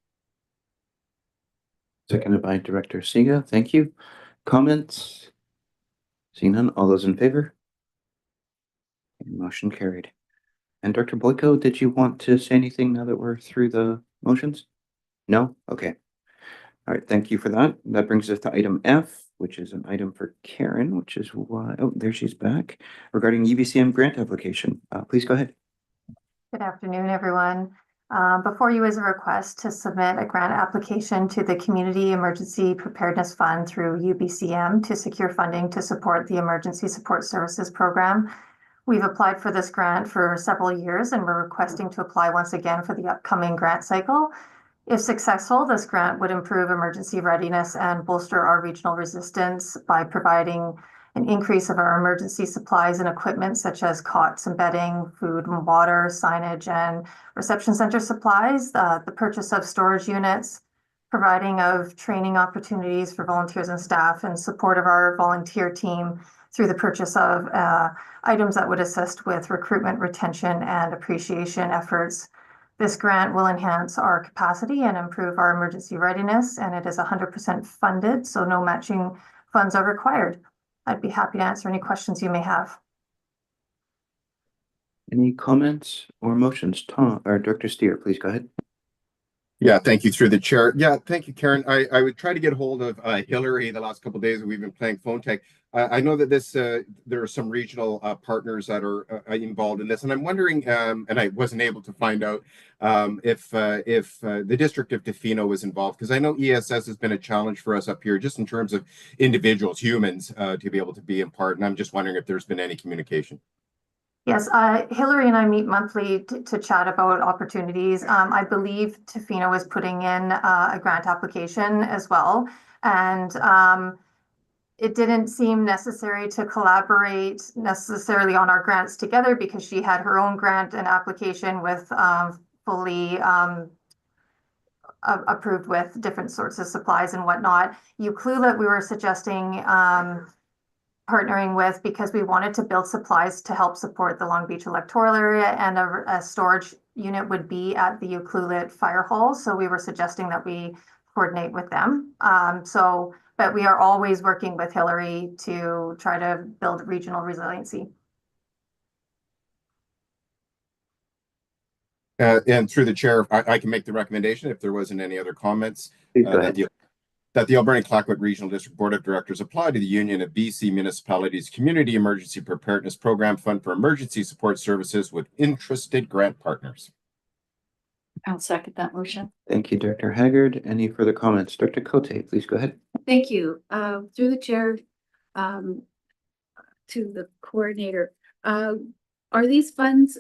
Seconded by Director Siga. Thank you. Comments? Seeing none. All those in favor? Okay, motion carried. And Director Boyko, did you want to say anything now that we're through the motions? No? Okay. All right. Thank you for that. That brings us to item F, which is an item for Karen, which is why, oh, there she's back, regarding UBCM grant application. Please go ahead. Good afternoon, everyone. Before you is a request to submit a grant application to the Community Emergency Preparedness Fund through UBCM to secure funding to support the Emergency Support Services Program. We've applied for this grant for several years and we're requesting to apply once again for the upcoming grant cycle. If successful, this grant would improve emergency readiness and bolster our regional resistance by providing an increase of our emergency supplies and equipment such as cots and bedding, food and water, signage, and reception center supplies, the purchase of storage units, providing of training opportunities for volunteers and staff, and support of our volunteer team through the purchase of items that would assist with recruitment, retention, and appreciation efforts. This grant will enhance our capacity and improve our emergency readiness, and it is 100% funded, so no matching funds are required. I'd be happy to answer any questions you may have. Any comments or motions? Tom or Director Steer, please go ahead. Yeah, thank you through the chair. Yeah, thank you, Karen. I would try to get hold of Hillary the last couple of days. We've been playing phone tag. I know that there are some regional partners that are involved in this, and I'm wondering, and I wasn't able to find out if the District of Tofino was involved, because I know ESS has been a challenge for us up here, just in terms of individuals, humans, to be able to be in part. And I'm just wondering if there's been any communication. Yes, Hillary and I meet monthly to chat about opportunities. I believe Tofino is putting in a grant application as well. And it didn't seem necessary to collaborate necessarily on our grants together because she had her own grant and application with fully approved with different sorts of supplies and whatnot. Ucluelet we were suggesting partnering with because we wanted to build supplies to help support the Long Beach electoral area, and a storage unit would be at the Ucluelet fire hall. So we were suggesting that we coordinate with them. But we are always working with Hillary to try to build regional resiliency. And through the chair, I can make the recommendation if there wasn't any other comments. Please go ahead. that the Alberni Clayoquot Regional District Board of Directors apply to the Union of BC Municipalities Community Emergency Preparedness Program Fund for emergency support services with interested grant partners. I'll second that motion. Thank you, Director Haggard. Any further comments? Director Cote, please go ahead. Thank you. Through the chair, to the coordinator, are these funds,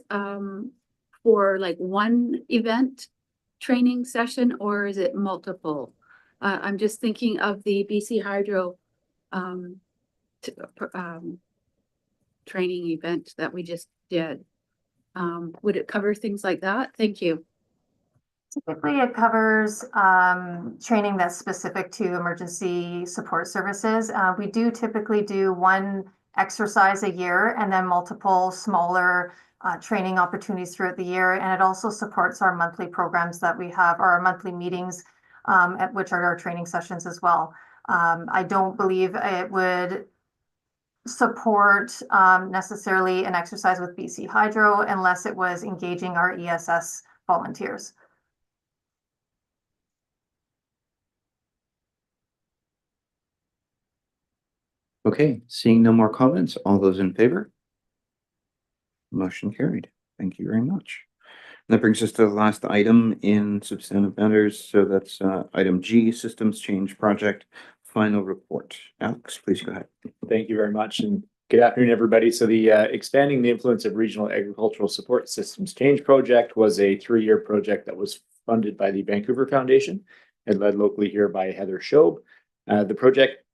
for like one event training session, or is it multiple? I'm just thinking of the BC Hydro, training event that we just did. Would it cover things like that? Thank you. Typically, it covers training that's specific to emergency support services. We do typically do one exercise a year and then multiple smaller training opportunities throughout the year. And it also supports our monthly programs that we have, our monthly meetings, at which are our training sessions as well. I don't believe it would support necessarily an exercise with BC Hydro unless it was engaging our ESS volunteers. Okay, seeing no more comments, all those in favor? Motion carried. Thank you very much. That brings us to the last item in substantive matters. So that's item G, Systems Change Project, final report. Alex, please go ahead. Thank you very much, and good afternoon, everybody. So the Expanding the Influence of Regional Agricultural Support Systems Change Project was a 3-year project that was funded by the Vancouver Foundation and led locally here by Heather Shobe. The project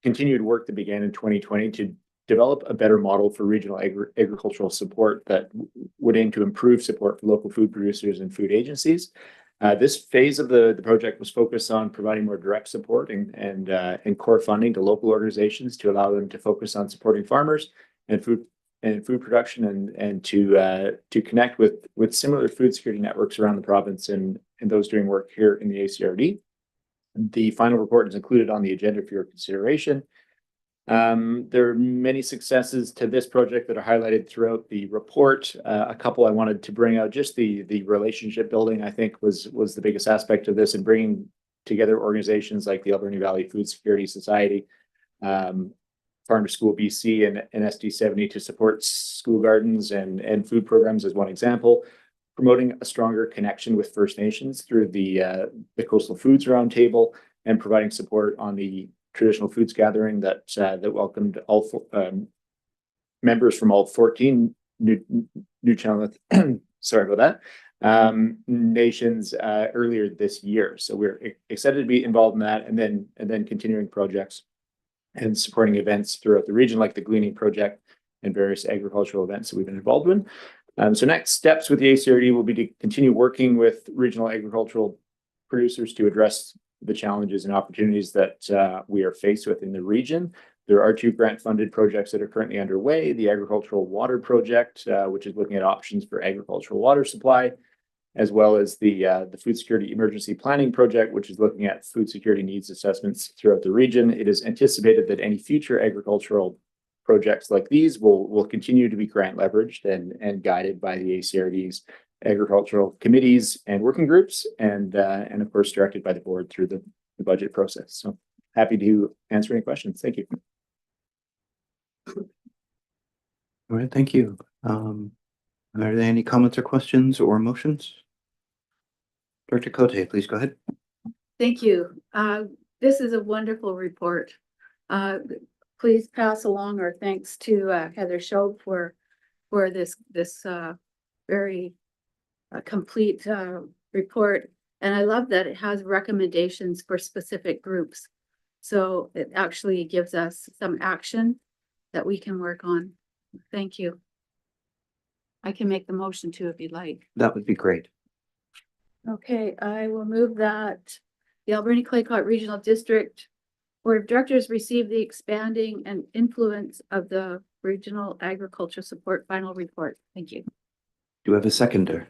continued work that began in 2020 to develop a better model for regional agricultural support that would aim to improve support for local food producers and food agencies. This phase of the project was focused on providing more direct support and core funding to local organizations to allow them to focus on supporting farmers and food production and to connect with similar food security networks around the province and those doing work here in the ACRD. The final report is included on the agenda for your consideration. There are many successes to this project that are highlighted throughout the report. A couple I wanted to bring out, just the relationship building, I think was the biggest aspect of this, and bringing together organizations like the Alberni Valley Food Security Society, Farm to School BC and SD70 to support school gardens and food programs as one example. Promoting a stronger connection with First Nations through the Coastal Foods Roundtable, and providing support on the traditional foods gathering that welcomed all members from all 14 new channel sorry about that nations earlier this year. So we're excited to be involved in that, and then continuing projects and supporting events throughout the region like the Gleaning Project and various agricultural events that we've been involved in. So next steps with the ACRD will be to continue working with regional agricultural producers to address the challenges and opportunities that we are faced with in the region. There are 2 grant-funded projects that are currently underway. The Agricultural Water Project, which is looking at options for agricultural water supply, as well as the Food Security Emergency Planning Project, which is looking at food security needs assessments throughout the region. It is anticipated that any future agricultural projects like these will continue to be grant leveraged and guided by the ACRD's agricultural committees and working groups, and of course directed by the board through the budget process. So happy to answer any questions. Thank you. All right, thank you. Are there any comments or questions or motions? Director Cote, please go ahead. Thank you. This is a wonderful report. Please pass along our thanks to Heather Shobe for this very complete report. And I love that it has recommendations for specific groups. So it actually gives us some action that we can work on. Thank you. I can make the motion too, if you'd like. That would be great. Okay, I will move that the Alberni Clayoquot Regional District Board of Directors receive the expanding and influence of the Regional Agriculture Support final report. Thank you. Do we have a seconder?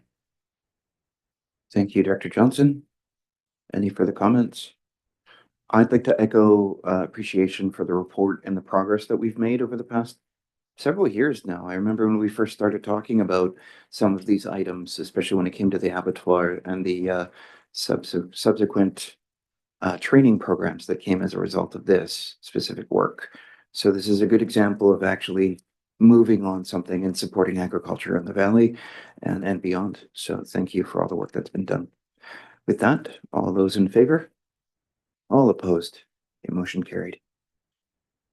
Thank you, Director Johnson. Any further comments? I'd like to echo appreciation for the report and the progress that we've made over the past several years now. I remember when we first started talking about some of these items, especially when it came to the abattoir and the subsequent training programs that came as a result of this specific work. So this is a good example of actually moving on something and supporting agriculture in the valley and beyond. So thank you for all the work that's been done. With that, all those in favor? All opposed? A motion carried.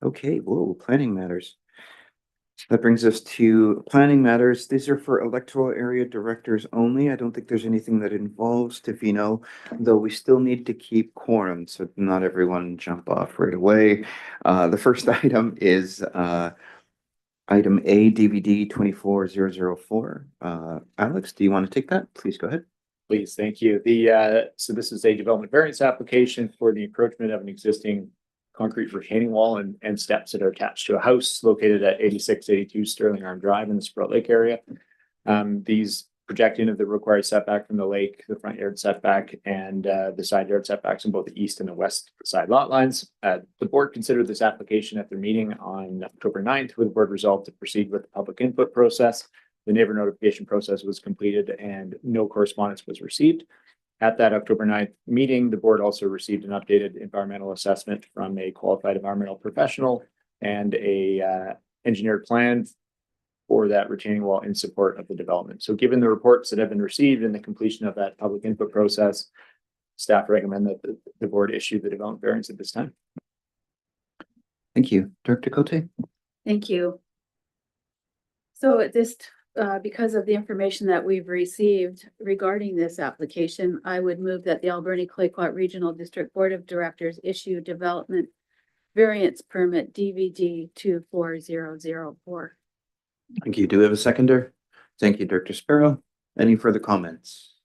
Okay, whoa, planning matters. That brings us to planning matters. These are for electoral area directors only. I don't think there's anything that involves Tofino, though we still need to keep quorum, so not everyone jump off right away. The first item is item A, DVD 24004. Alex, do you want to take that? Please go ahead. Please, thank you. So this is a development variance application for the encroachment of an existing concrete retaining wall and steps that are attached to a house located at 8682 Sterling Arm Drive in the Sprout Lake area. These project into the required setback from the lake, the front yard setback, and the side yard setbacks on both the east and the west side lot lines. The board considered this application at their meeting on October 9th, where the board resolved to proceed with the public input process. The neighbor notification process was completed and no correspondence was received. At that October 9th meeting, the board also received an updated environmental assessment from a qualified environmental professional and a engineered plan for that retaining wall in support of the development. So given the reports that have been received and the completion of that public input process, staff recommend that the board issue the development variance at this time. Thank you. Director Cote? Thank you. So at this because of the information that we've received regarding this application, I would move that the Alberni Clayoquot Regional District Board of Directors issue development variance permit DVD 24004. Thank you. Do we have a seconder? Thank you, Director Sparrow. Any further comments?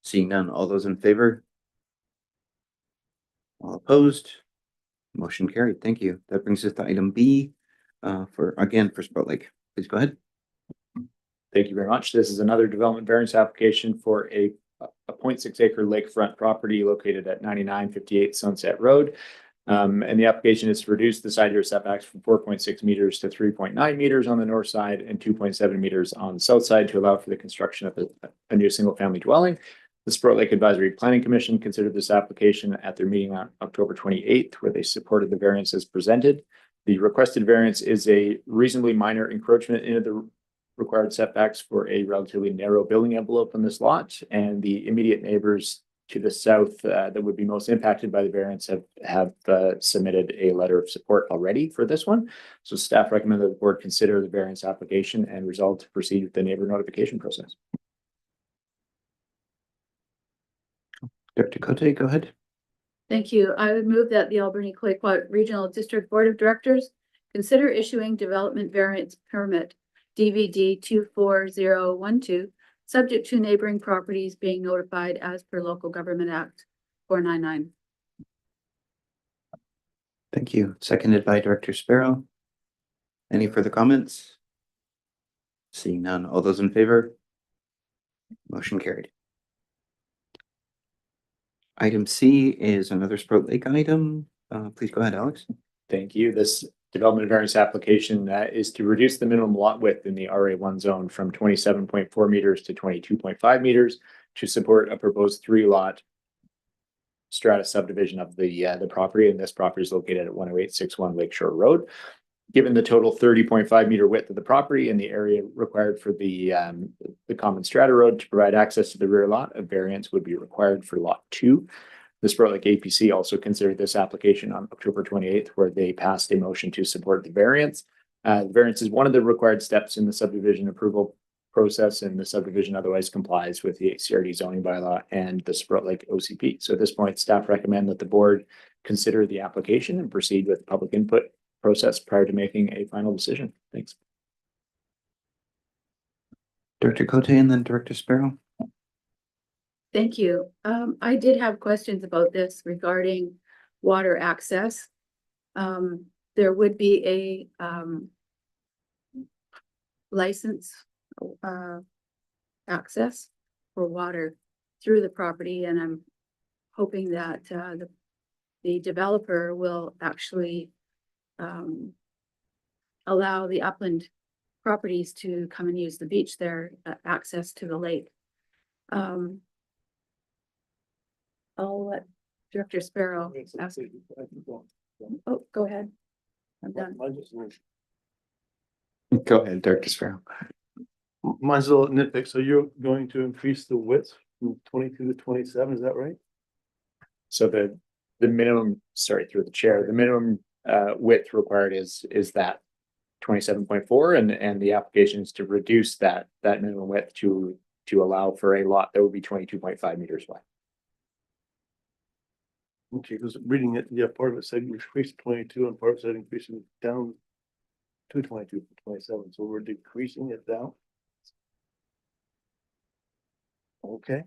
Seeing none, all those in favor? All opposed? Motion carried. Thank you. That brings us to item B for Sprout Lake. Please go ahead. Thank you very much. This is another development variance application for a 0.6 acre lakefront property located at 9958 Sunset Road. And the application is to reduce the side yard setbacks from 4.6 meters to 3.9 meters on the north side and 2.7 meters on the south side to allow for the construction of a new single family dwelling. The Sprout Lake Advisory Planning Commission considered this application at their meeting on October 28th, where they supported the variance as presented. The requested variance is a reasonably minor encroachment into the required setbacks for a relatively narrow building envelope on this lot, and the immediate neighbors to the south that would be most impacted by the variance have submitted a letter of support already for this one. So staff recommend that the board consider the variance application and resolve to proceed with the neighbor notification process. Director Cote, go ahead. Thank you. I would move that the Alberni Clayoquot Regional District Board of Directors consider issuing development variance permit DVD 24012, subject to neighboring properties being notified as per Local Government Act 499. Thank you. Seconded by Director Sparrow. Any further comments? Seeing none, all those in favor? Motion carried. Item C is another Sprout Lake item. Please go ahead, Alex. Thank you. This development variance application is to reduce the minimum lot width in the RA1 zone from 27.4 meters to 22.5 meters to support a proposed 3-lot strata subdivision of the property. And this property is located at 10861 Lakeshore Road. Given the total 30.5 meter width of the property and the area required for the common strata road to provide access to the rear lot, a variance would be required for lot 2. The Sprout Lake APC also considered this application on October 28th, where they passed a motion to support the variance. The variance is one of the required steps in the subdivision approval process, and the subdivision otherwise complies with the ACRD zoning bylaw and the Sprout Lake OCP. So at this point, staff recommend that the board consider the application and proceed with the public input process prior to making a final decision. Thanks. Director Cote and then Director Sparrow. Thank you. I did have questions about this regarding water access. There would be a license access for water through the property, and I'm hoping that the developer will actually allow the upland properties to come and use the beach there, access to the lake. I'll let Director Sparrow. Oh, go ahead. I'm done. Go ahead, Director Sparrow. Mine's a little nitpick. So you're going to increase the width from 22 to 27, is that right? So the minimum, sorry, through the chair, the minimum width required is that 27.4, and the application is to reduce that minimum width to allow for a lot that would be 22.5 meters wide. Okay, because reading it, yeah, part of it said increase to 22 and part of it said increasing down to 22 from 27. So we're decreasing it down. Okay.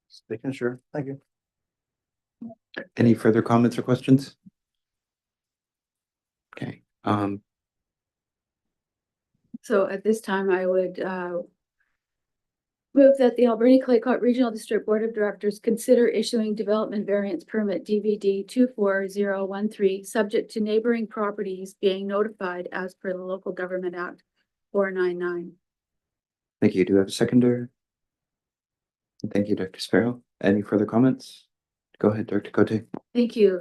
Just making sure. Thank you. Any further comments or questions? Okay, So at this time, I would move that the Alberni Claycott Regional District Board of Directors consider issuing development variance permit DVD 24013, subject to neighboring properties being notified as per the Local Government Act 499. thank you. Do we have a seconder? Thank you, Dr. Sparrow. Any further comments? Go ahead, Dr. Cote. Thank you.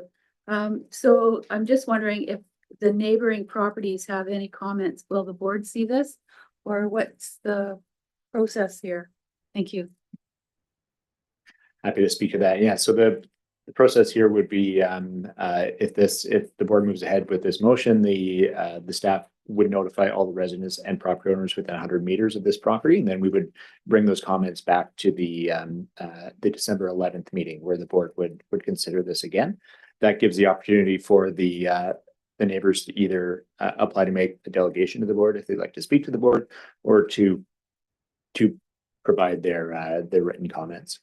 So I'm just wondering if the neighboring properties have any comments. Will the board see this? Or what's the process here? Thank you. Happy to speak to that. Yeah, so the process here would be if the board moves ahead with this motion, the staff would notify all the residents and property owners within 100 meters of this property, and then we would bring those comments back to the December 11th meeting where the board would consider this again. That gives the opportunity for the neighbors to either apply to make a delegation to the board if they'd like to speak to the board, or to provide their written comments.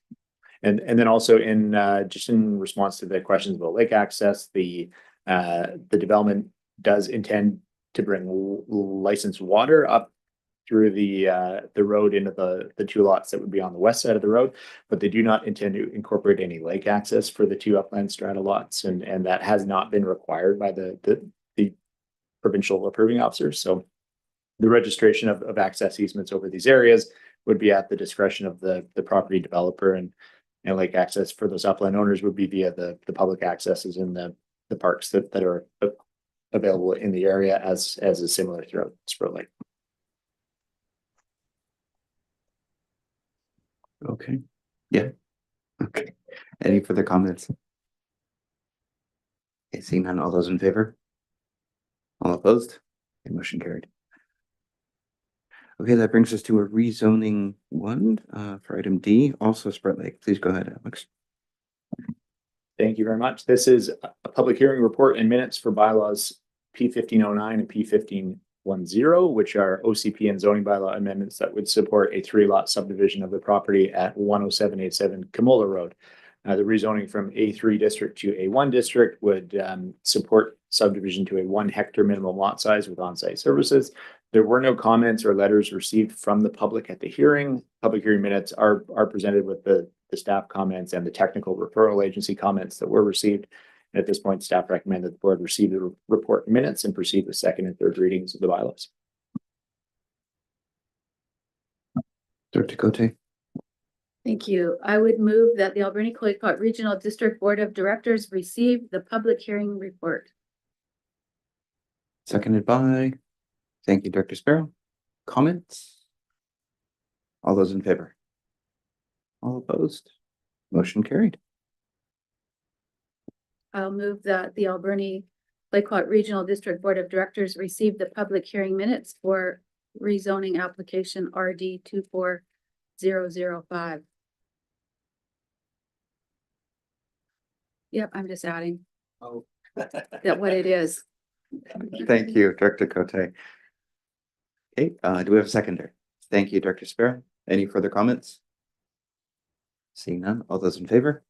And then also in just in response to the questions about lake access, the development does intend to bring licensed water up through the road into the two lots that would be on the west side of the road, but they do not intend to incorporate any lake access for the two upland strata lots, and that has not been required by the provincial approving officers. So the registration of access easements over these areas would be at the discretion of the property developer, and lake access for those upland owners would be via the public accesses in the parks that are available in the area, as is similar throughout Sprout Lake. Okay, yeah. Okay, any further comments? Okay, seeing none, all those in favor? All opposed? Okay, motion carried. Okay, that brings us to a rezoning one for item D, also Sprout Lake. Please go ahead, Alex. Thank you very much. This is a public hearing report and minutes for bylaws P1509 and P1510, which are OCP and zoning bylaw amendments that would support a 3-lot subdivision of the property at 10787 Kamola Road. The rezoning from A3 district to A1 district would support subdivision to a 1 hectare minimum lot size with on-site services. There were no comments or letters received from the public at the hearing. Public hearing minutes are presented with the staff comments and the technical referral agency comments that were received. And at this point, staff recommend that the board receive the report minutes and proceed with second and third readings of the bylaws. Dr. Cote. Thank you. I would move that the Alberni Claycott Regional District Board of Directors receive the public hearing report. Seconded by, thank you, Dr. Sparrow. Comments? All those in favor? All opposed? Motion carried. I'll move that the Alberni Claycott Regional District Board of Directors receive the public hearing minutes for rezoning application RD 24005. Yep, I'm just adding that what it is. Thank you, Dr. Cote. Okay, do we have a seconder? Thank you, Dr. Sparrow. Any further comments? Seeing none, all those in favor?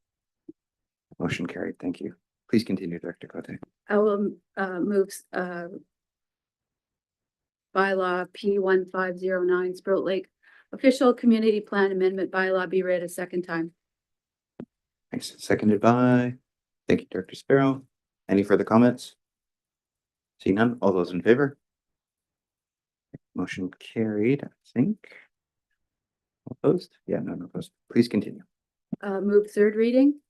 Motion carried, thank you. Please continue, Dr. Cote. I will move bylaw P1509 Sprout Lake official community plan amendment bylaw be read a second time. Thanks. Seconded by, thank you, Dr. Sparrow. Any further comments? Seeing none, all those in favor? Motion carried, I think. Opposed? Yeah, none opposed. Please continue. Move third reading.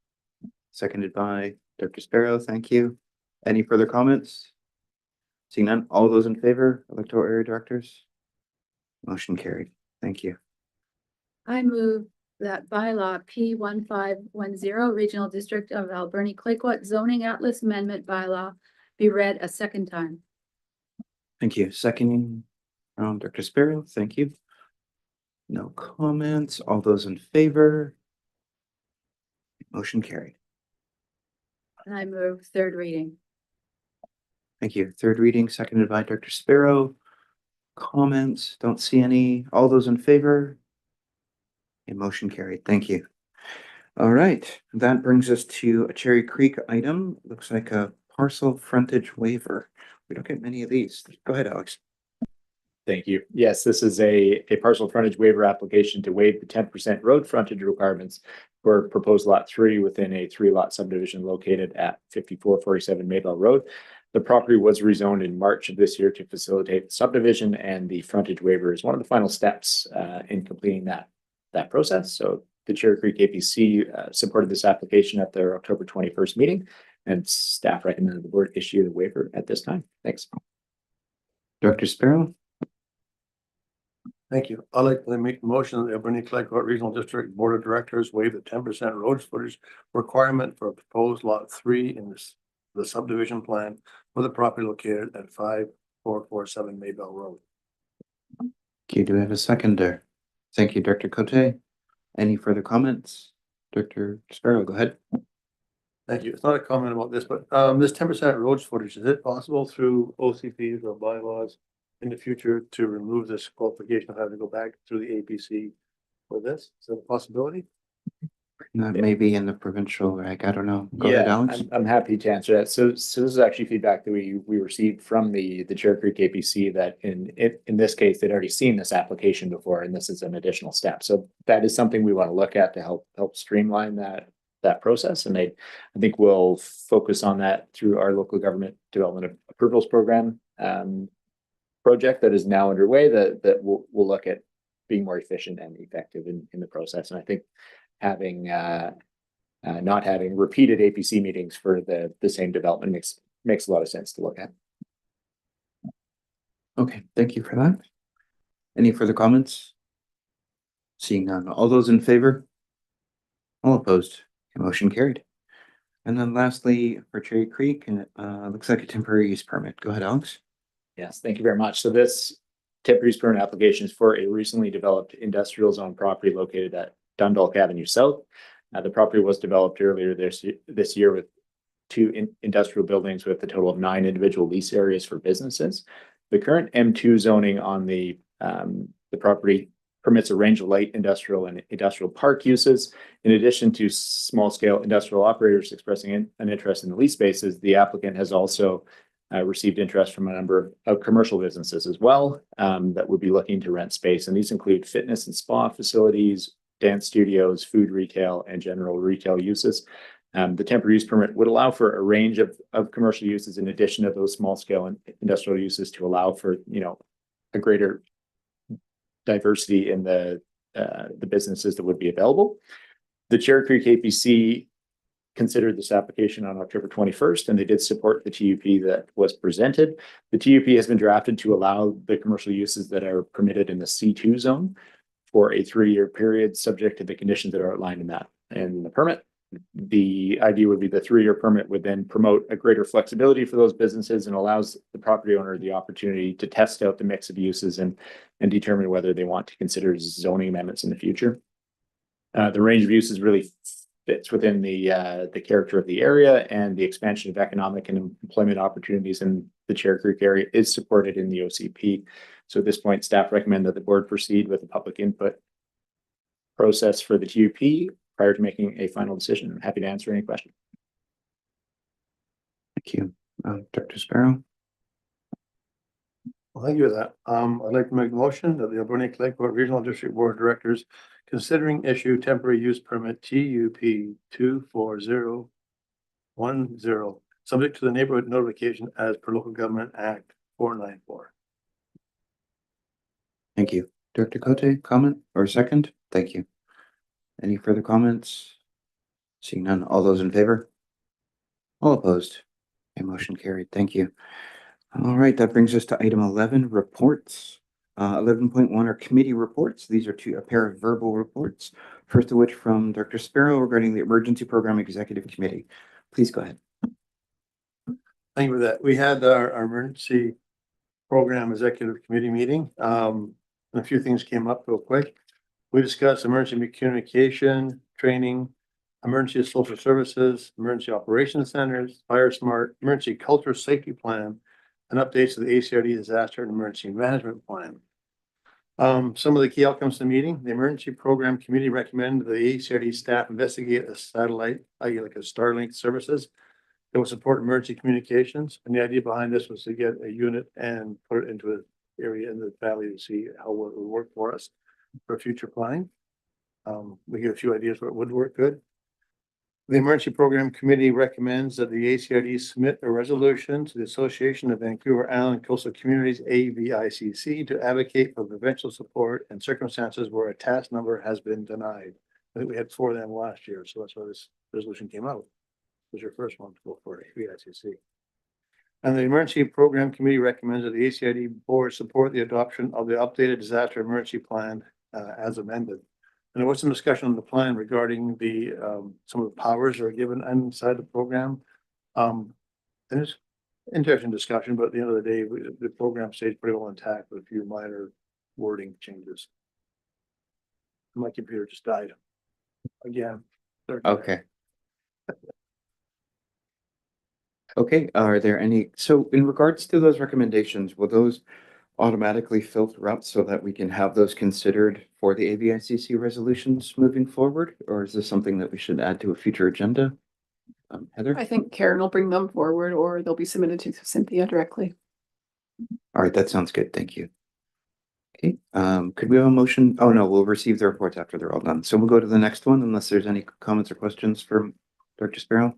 seconded by Dr. Sparrow. Thank you. Any further comments? Seeing none, all those in favor, electoral area directors? Motion carried. Thank you. I move that bylaw P 1510 Regional District of Alberni Clayoquot Zoning Atlas Amendment bylaw be read a second time. Thank you. Seconding Dr. Sparrow. Thank you. No comments. All those in favor? Motion carried. And I move third reading. Thank you. Third reading, seconded by Dr. Sparrow. Comments? Don't see any. All those in favor? A motion carried. Thank you. All right. That brings us to a Cherry Creek item. Looks like a parcel frontage waiver. We don't get many of these. Go ahead, Alex. Thank you. Yes, this is a parcel frontage waiver application to waive the 10% road frontage requirements for proposed lot 3 within a 3-lot subdivision located at 5447 Maybell Road. The property was rezoned in March of this year to facilitate the subdivision, and the frontage waiver is one of the final steps in completing that process. So the Cherry Creek APC supported this application at their October 21st meeting, and staff recommended the board issue the waiver at this time. Thanks. Dr. Sparrow. Thank you. I'd like to make the motion that the Alberni Clayoquot Regional District Board of Directors waive the 10% road footage requirement for proposed lot 3 in the subdivision plan for the property located at 5447 Maybell Road. Okay, do we have a seconder? Thank you, Dr. Cote. Any further comments? Dr. Sparrow, go ahead. Thank you. It's not a comment about this, but this 10% road footage, is it possible through OCPs or bylaws in the future to remove this qualification of having to go back through the APC for this? Is that a possibility? That may be in the provincial reg. I don't know. Go ahead, Alex. I'm happy to answer that. So this is actually feedback that we received from the Cherry Creek APC that in this case, they'd already seen this application before, and this is an additional step. So that is something we want to look at to help streamline that process. And I think we'll focus on that through our local government development approvals program project that is now underway that we'll look at being more efficient and effective in the process. And I think having not having repeated APC meetings for the same development makes a lot of sense to look at. Okay, thank you for that. Any further comments? Seeing none. All those in favor? All opposed? Motion carried. And then lastly, for Cherry Creek, and looks like a temporary use permit. Go ahead, Alex. Yes, thank you very much. So this temporary use permit application is for a recently developed industrial zone property located at Dundalk Avenue South. The property was developed earlier this year with 2 industrial buildings with a total of 9 individual lease areas for businesses. The current M2 zoning on the property permits a range of light industrial and industrial park uses. In addition to small scale industrial operators expressing an interest in the lease spaces, the applicant has also received interest from a number of commercial businesses as well that would be looking to rent space. And these include fitness and spa facilities, dance studios, food retail, and general retail uses. The temporary use permit would allow for a range of commercial uses in addition to those small scale and industrial uses to allow for, a greater diversity in the businesses that would be available. The Cherry Creek APC considered this application on October 21st, and they did support the TUP that was presented. The TUP has been drafted to allow the commercial uses that are permitted in the C2 zone for a 3-year period, subject to the conditions that are outlined in the permit. The idea would be the 3-year permit would then promote a greater flexibility for those businesses and allows the property owner the opportunity to test out the mix of uses and determine whether they want to consider zoning amendments in the future. The range of uses really fits within the character of the area, and the expansion of economic and employment opportunities in the Cherry Creek area is supported in the OCP. So at this point, staff recommend that the board proceed with the public input process for the TUP prior to making a final decision. I'm happy to answer any questions. Thank you. Dr. Sparrow. Well, thank you for that. I'd like to make a motion that the Alberni Clayoquot Regional District Board of Directors considering issue temporary use permit TUP 24010, subject to the neighborhood notification as per Local Government Act 494. Thank you. Dr. Cote, comment or second? Thank you. Any further comments? Seeing none, all those in favor? All opposed? Okay, motion carried. Thank you. All right, that brings us to item 11, reports. 11.1 are committee reports. These are a pair of verbal reports. First of which from Dr. Sparrow regarding the Emergency Program Executive Committee. Please go ahead. Thank you for that. We had our emergency program executive committee meeting. And a few things came up real quick. We discussed emergency communication, training, emergency social services, emergency operations centers, fire smart, emergency culture safety plan, and updates to the ACRD disaster and emergency management plan. Some of the key outcomes of the meeting: the emergency program committee recommended the ACRD staff investigate a satellite, like a Starlink services that will support emergency communications. And the idea behind this was to get a unit and put it into an area in the valley to see how it would work for us for future planning. We get a few ideas where it would work good. The Emergency Program Committee recommends that the ACRD submit a resolution to the Association of Vancouver Island Coastal Communities, AVICC, to advocate for provincial support in circumstances where a task number has been denied. I think we had 4 of them last year, so that's why this resolution came out. It was your first one to go for AVICC. And the Emergency Program Committee recommends that the ACRD board support the adoption of the updated disaster emergency plan as amended. And there was some discussion on the plan regarding the some of the powers that are given inside the program. And it's interesting discussion, but at the end of the day, the program stays pretty well intact with a few minor wording changes. My computer just died again. Okay. Okay, are there any, so in regards to those recommendations, will those automatically filter up so that we can have those considered for the AVICC resolutions moving forward? Or is this something that we should add to a future agenda? Heather? I think Karen will bring them forward or they'll be submitted to Cynthia directly. All right, that sounds good. Thank you. Okay, could we have a motion? Oh, no, we'll receive the reports after they're all done. So we'll go to the next one unless there's any comments or questions from Dr. Sparrow.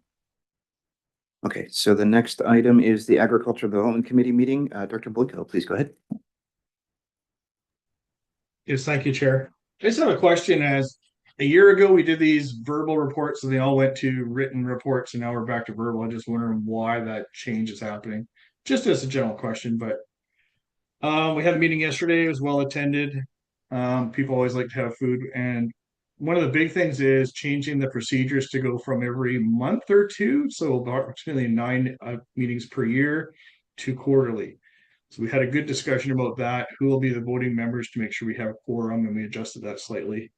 Okay, so the next item is the Agricultural Development Committee meeting. Dr. Boyko, please go ahead. Yes, thank you, Chair. I just have a question. As a year ago, we did these verbal reports and they all went to written reports and now we're back to verbal. I'm just wondering why that change is happening. Just as a general question, but we had a meeting yesterday. It was well attended. People always like to have food, and one of the big things is changing the procedures to go from every month or two, so approximately 9 meetings per year, to quarterly. So we had a good discussion about that, who will be the voting members to make sure we have a quorum, and we adjusted that slightly.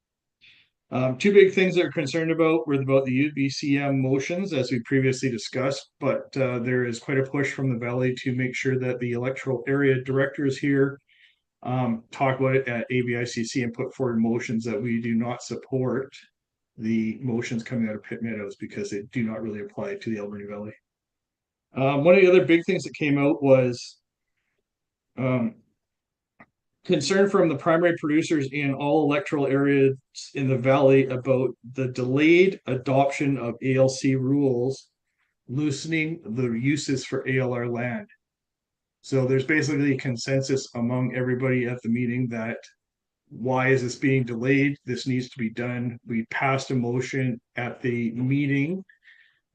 2 big things that we're concerned about were about the UBCM motions, as we previously discussed, but there is quite a push from the Valley to make sure that the electoral area directors here talk about it at AVICC and put forward motions that we do not support the motions coming out of Pitt Meadows because they do not really apply to the Alberni Valley. One of the other big things that came out was concern from the primary producers in all electoral areas in the valley about the delayed adoption of ALC rules, loosening the uses for ALR land. So there's basically a consensus among everybody at the meeting that why is this being delayed? This needs to be done. We passed a motion at the meeting,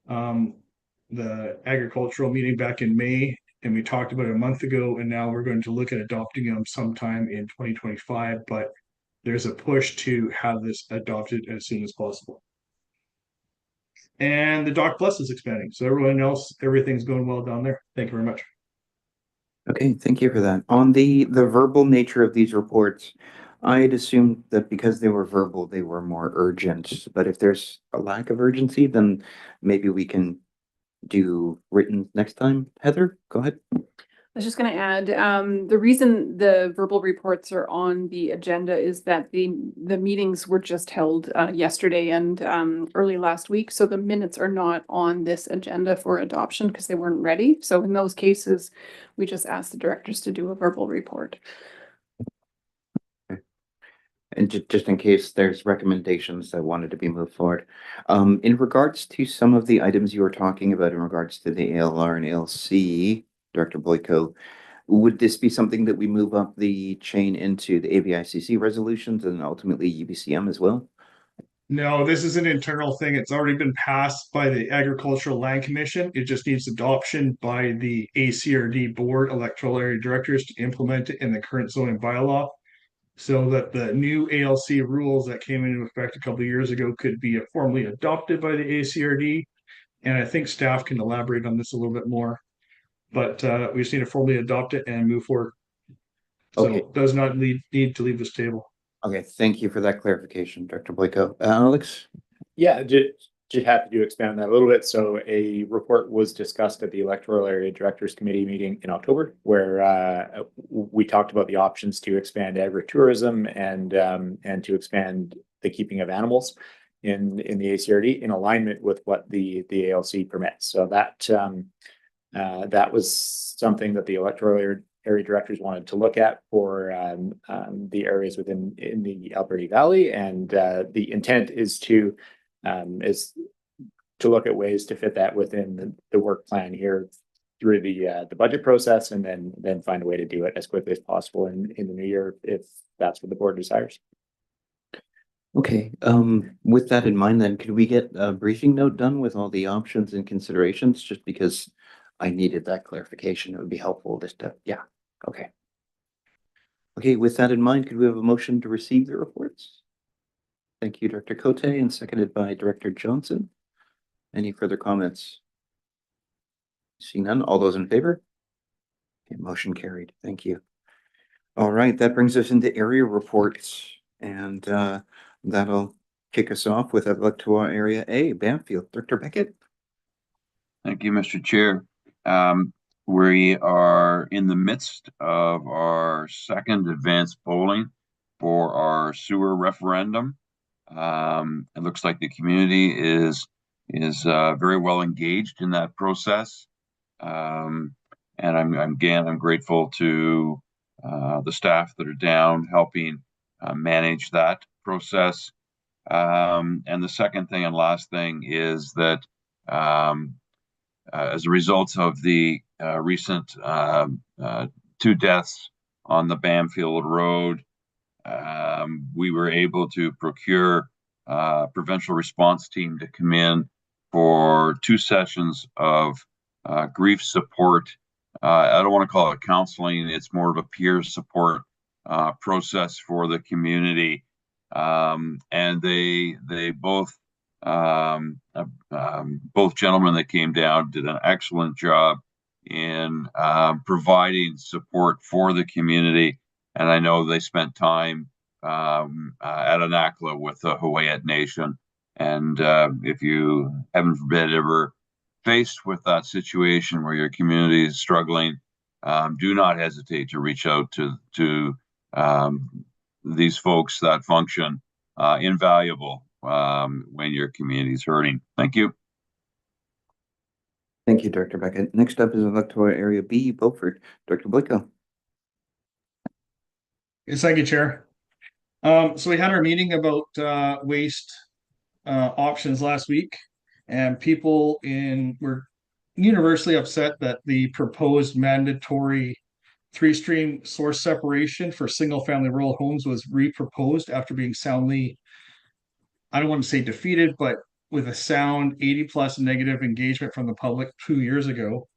the agricultural meeting back in May, and we talked about it a month ago, and now we're going to look at adopting them sometime in 2025, but there's a push to have this adopted as soon as possible. And the Doc Plus is expanding, so everyone else, everything's going well down there. Thank you very much. Okay, thank you for that. On the verbal nature of these reports, I'd assumed that because they were verbal, they were more urgent. But if there's a lack of urgency, then maybe we can do written next time. Heather, go ahead. I was just going to add, the reason the verbal reports are on the agenda is that the meetings were just held yesterday and early last week. So the minutes are not on this agenda for adoption because they weren't ready. So in those cases, we just asked the directors to do a verbal report. And just in case there's recommendations that wanted to be moved forward. In regards to some of the items you were talking about in regards to the ALR and ALC, Director Boyko, would this be something that we move up the chain into the AVICC resolutions and ultimately UBCM as well? No, this is an internal thing. It's already been passed by the Agricultural Land Commission. It just needs adoption by the ACRD Board Electoral Area Directors to implement it in the current zoning bylaw, so that the new ALC rules that came into effect a couple of years ago could be formally adopted by the ACRD. And I think staff can elaborate on this a little bit more, but we just need to formally adopt it and move forward. So Okay. it does not need to leave this table. Okay, thank you for that clarification, Director Blanco. Alex? Yeah, just happy to expand on that a little bit. So a report was discussed at the Electoral Area Directors Committee meeting in October, where we talked about the options to expand agritourism and to expand the keeping of animals in the ACRD in alignment with what the ALC permits. So that was something that the Electoral Area Directors wanted to look at for the areas in the Alberta Valley, and the intent is to look at ways to fit that within the work plan here through the budget process, and then find a way to do it as quickly as possible in the new year if that's what the board desires. Okay, with that in mind, then could we get a briefing note done with all the options and considerations, just because I needed that clarification? It would be helpful just to, yeah, okay. Okay, with that in mind, could we have a motion to receive the reports? Thank you, Director Cote, and seconded by Director Johnson. Any further comments? Seeing none, all those in favor? Okay, motion carried. Thank you. All right, that brings us into area reports, and that'll kick us off with Electoral Area A, Bamfield. Director Beckett. Thank you, Mr. Chair. We are in the midst of our second advanced polling for our sewer referendum. It looks like the community is very well engaged in that process. And I'm grateful to the staff that are down helping manage that process. And the second thing and last thing is that as a result of the recent 2 deaths on the Bamfield Road, we were able to procure a provincial response team to come in for 2 sessions of grief support. I don't want to call it counseling. It's more of a peer support process for the community. And they both gentlemen that came down did an excellent job in providing support for the community. And I know they spent time at Anakla with the Hawaiian Nation. And if you, heaven forbid, ever faced with that situation where your community is struggling, do not hesitate to reach out to these folks that function. Invaluable when your community is hurting. Thank you. Thank you, Director Beckett. Next up is Electoral Area B, Beaufort. Director Blanco. Yes, thank you, Chair. So we had our meeting about waste options last week, and people were universally upset that the proposed mandatory 3-stream source separation for single-family rural homes was reproposed after being soundly, I don't want to say defeated, but with a sound 80+ negative engagement from the public 2 years ago.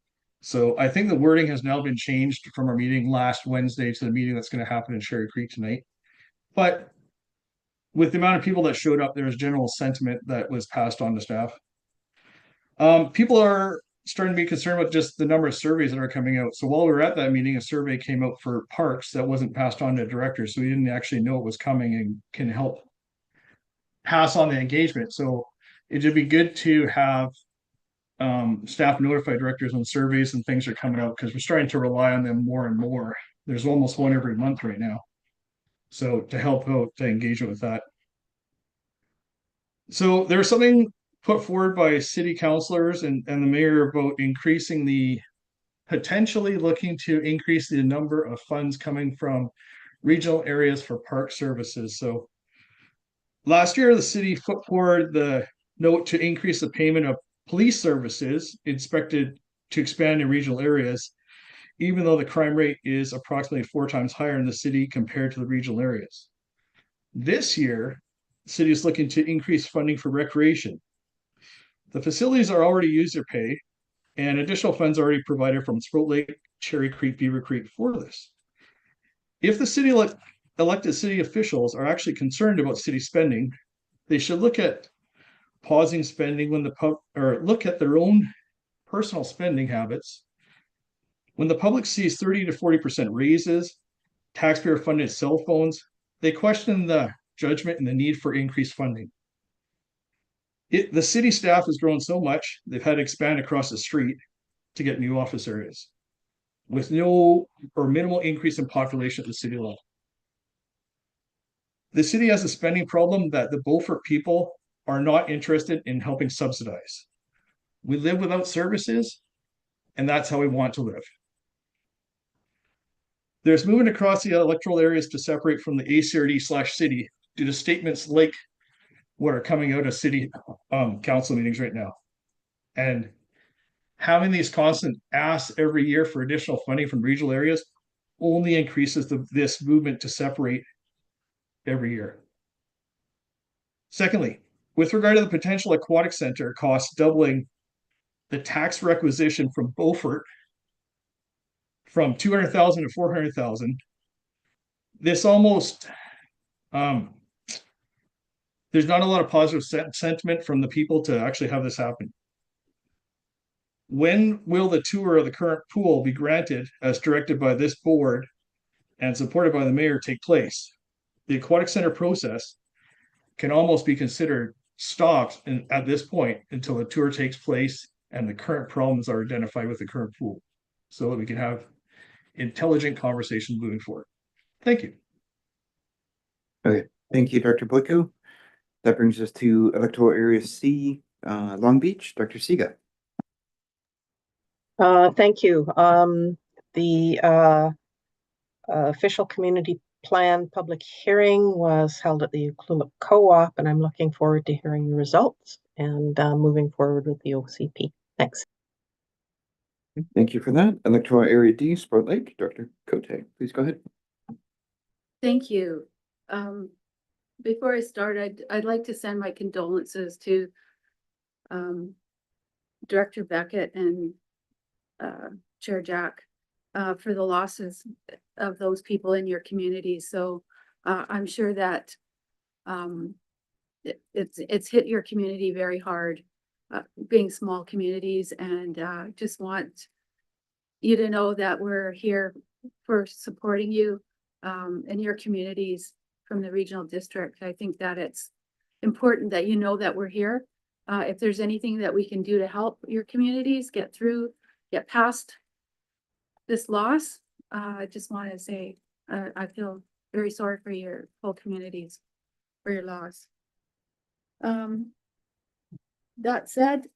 So I think the wording has now been changed from our meeting last Wednesday to the meeting that's going to happen in Cherry Creek tonight. But with the amount of people that showed up, there was general sentiment that was passed on to staff. People are starting to be concerned about just the number of surveys that are coming out. So while we were at that meeting, a survey came out for parks that wasn't passed on to directors, so we didn't actually know it was coming and can help pass on the engagement. So it would be good to have staff notify directors when surveys and things are coming out, because we're starting to rely on them more and more. There's almost one every month right now. So to help out the engagement with that. So there was something put forward by city councilors and the mayor about potentially looking to increase the number of funds coming from regional areas for park services. So last year, the city put forward the note to increase the payment of police services expected to expand in regional areas, even though the crime rate is approximately 4 times higher in the city compared to the regional areas. This year, the city is looking to increase funding for recreation. The facilities are already user pay, and additional funds are already provided from Sprout Lake, Cherry Creek, Beaver Creek for this. If the city elected city officials are actually concerned about city spending, they should look at pausing spending when or look at their own personal spending habits. When the public sees 30 to 40% raises, taxpayer funded cell phones, they question the judgment and the need for increased funding. The city staff has grown so much, they've had to expand across the street to get new office areas with no or minimal increase in population at the city level. The city has a spending problem that the Beaufort people are not interested in helping subsidize. We live without services, and that's how we want to live. There's movement across the electoral areas to separate from the ACRD/city due to statements like what are coming out of city council meetings right now. And having these constant asks every year for additional funding from regional areas only increases this movement to separate every year. Secondly, with regard to the potential aquatic center costs doubling the tax requisition from Beaufort from 200,000 to 400,000, this almost there's not a lot of positive sentiment from the people to actually have this happen. When will the tour of the current pool be granted as directed by this board and supported by the mayor take place? The aquatic center process can almost be considered stopped at this point until the tour takes place and the current problems are identified with the current pool, so that we can have intelligent conversations moving forward. Thank you. Okay, thank you, Dr. Boyko. That brings us to electoral area C, Long Beach, Dr. Siga. Thank you. The official community plan public hearing was held at the Ucluelet Co-op, and I'm looking forward to hearing the results and moving forward with the OCP. Thanks. Thank you for that. Electoral area D, Sprout Lake, Dr. Cote, please go ahead. Thank you. Before I start, I'd like to send my condolences to Director Beckett and Chair Jack for the losses of those people in your community. So I'm sure that it's hit your community very hard, being small communities, and just want you to know that we're here for supporting you in your communities from the regional district. I think that it's important that you know that we're here. If there's anything that we can do to help your communities get past this loss, I just want to say I feel very sorry for your whole communities for your loss. That said,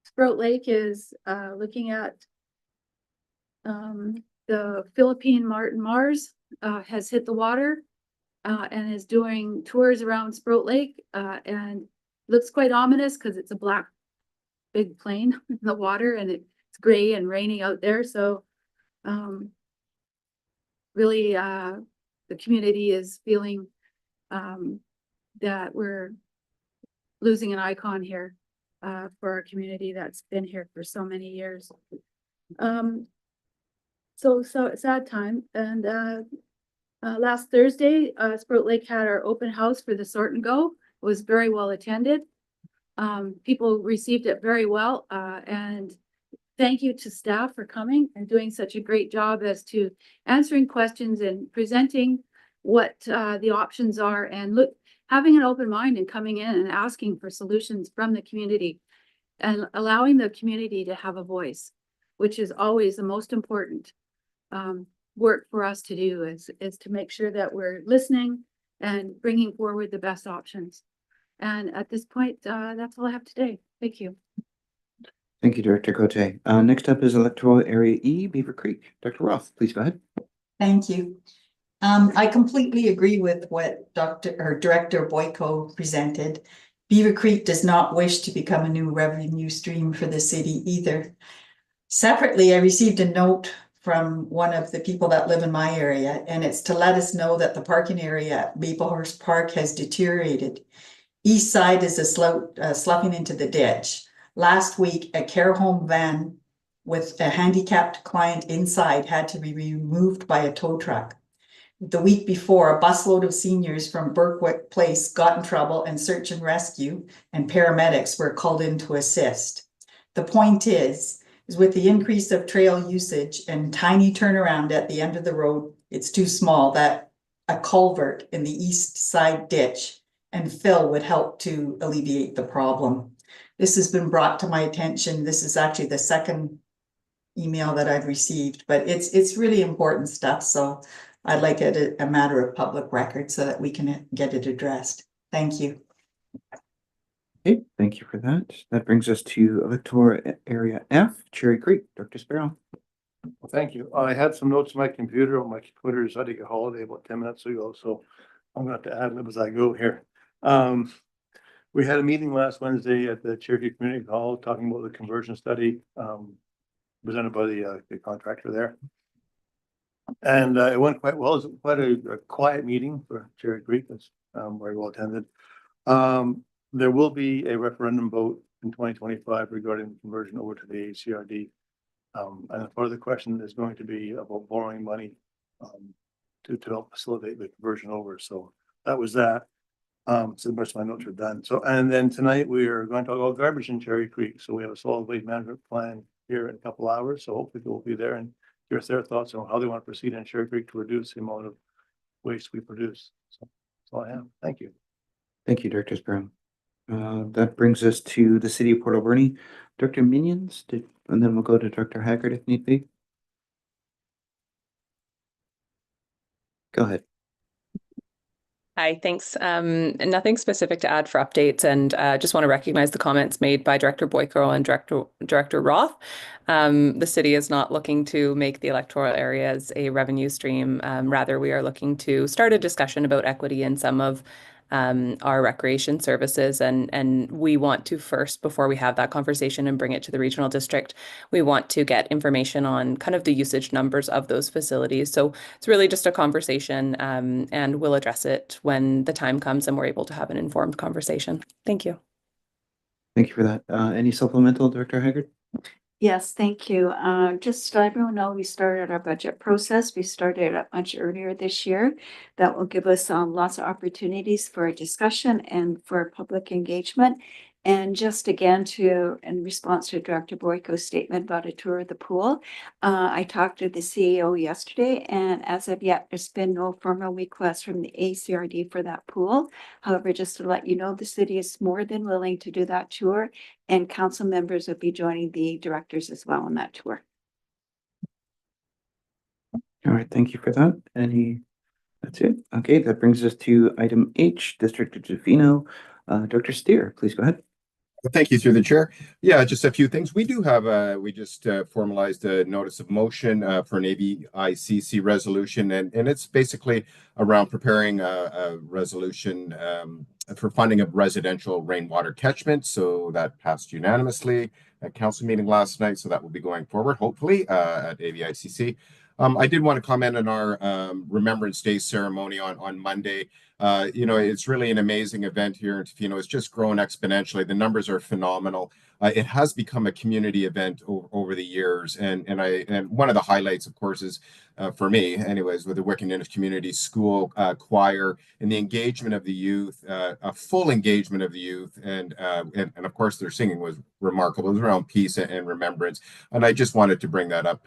Sprout Lake is looking at the Philippine Martin Mars has hit the water and is doing tours around Sprout Lake and looks quite ominous because it's a black big plane in the water and it's gray and raining out there. So really the community is feeling that we're losing an icon here for our community that's been here for so many years. So sad time. And last Thursday, Sprout Lake had our open house for the Sort and Go. It was very well attended. People received it very well. And thank you to staff for coming and doing such a great job as to answering questions and presenting what the options are, and having an open mind and coming in and asking for solutions from the community and allowing the community to have a voice, which is always the most important work for us to do, is to make sure that we're listening and bringing forward the best options. And at this point, that's all I have today. Thank you. Thank you, Director Cote. Next up is electoral area E, Beaver Creek. Dr. Roth, please go ahead. Thank you. I completely agree with what Director Boyko presented. Beaver Creek does not wish to become a new revenue stream for the city either. Separately, I received a note from one of the people that live in my area, and it's to let us know that the parking area at Maplehorse Park has deteriorated. East side is sloughing into the ditch. Last week, a care home van with a handicapped client inside had to be removed by a tow truck. The week before, a busload of seniors from Berkwick Place got in trouble, and search and rescue and paramedics were called in to assist. The point is with the increase of trail usage and tiny turnaround at the end of the road, it's too small, that a culvert in the east side ditch and fill would help to alleviate the problem. This has been brought to my attention. This is actually the second email that I've received, but it's really important stuff. So I'd like it a matter of public record so that we can get it addressed. Thank you. Okay, thank you for that. That brings us to electoral area F, Cherry Creek. Dr. Sparrow. Well, thank you. I had some notes on my computer. My computer decided to get a holiday about 10 minutes ago, so I'm going to have to add them as I go here. We had a meeting last Wednesday at the Cherry Creek Community Hall talking about the conversion study presented by the contractor there. And it went quite well. It was quite a quiet meeting for Cherry Creek. It's very well attended. There will be a referendum vote in 2025 regarding the conversion over to the ACRD. And part of the question is going to be about borrowing money to help facilitate the conversion over. So that was that. So the rest of my notes are done. So, and then tonight we are going to talk about garbage in Cherry Creek. So we have a solid waste management plan here in a couple hours. So hopefully people will be there and give us their thoughts on how they want to proceed in Cherry Creek to reduce the amount of waste we produce. So that's all I have. Thank you. Thank you, Dr. Sparrow. That brings us to the city of Port Alberni. Dr. Minions, and then we'll go to Dr. Haggard if need be. Go ahead. Hi, thanks. Nothing specific to add for updates, and just want to recognize the comments made by Director Boyko and Director Roth. The city is not looking to make the electoral areas a revenue stream. Rather, we are looking to start a discussion about equity in some of our recreation services, and we want to first, before we have that conversation and bring it to the regional district, we want to get information on kind of the usage numbers of those facilities. So it's really just a conversation, and we'll address it when the time comes and we're able to have an informed conversation. Thank you. Thank you for that. Any supplemental, Dr. Haggard? Yes, thank you. Just to let everyone know, we started our budget process. We started it much earlier this year. That will give us lots of opportunities for a discussion and for public engagement. And just again, in response to Director Boyko's statement about a tour of the pool, I talked to the CEO yesterday, and as of yet, there's been no formal request from the ACRD for that pool. However, just to let you know, the city is more than willing to do that tour, and council members will be joining the directors as well on that tour. All right, thank you for that. That's it. Okay, that brings us to item H, District of Tofino. Dr. Steer, please go ahead. Thank you, through the chair. Yeah, just a few things. We do have we just formalized a notice of motion for an ABICC resolution, and it's basically around preparing a resolution for funding of residential rainwater catchment. So that passed unanimously at council meeting last night. So that will be going forward, hopefully, at ABICC. I did want to comment on our Remembrance Day ceremony on Monday. It's really an amazing event here in Tofino. It's just grown exponentially. The numbers are phenomenal. It has become a community event over the years, and one of the highlights, of course, is for me, anyways, with the Wiccan Community School choir and the engagement of the youth, a full engagement of the youth, and of course their singing was remarkable. It was around peace and remembrance, and I just wanted to bring that up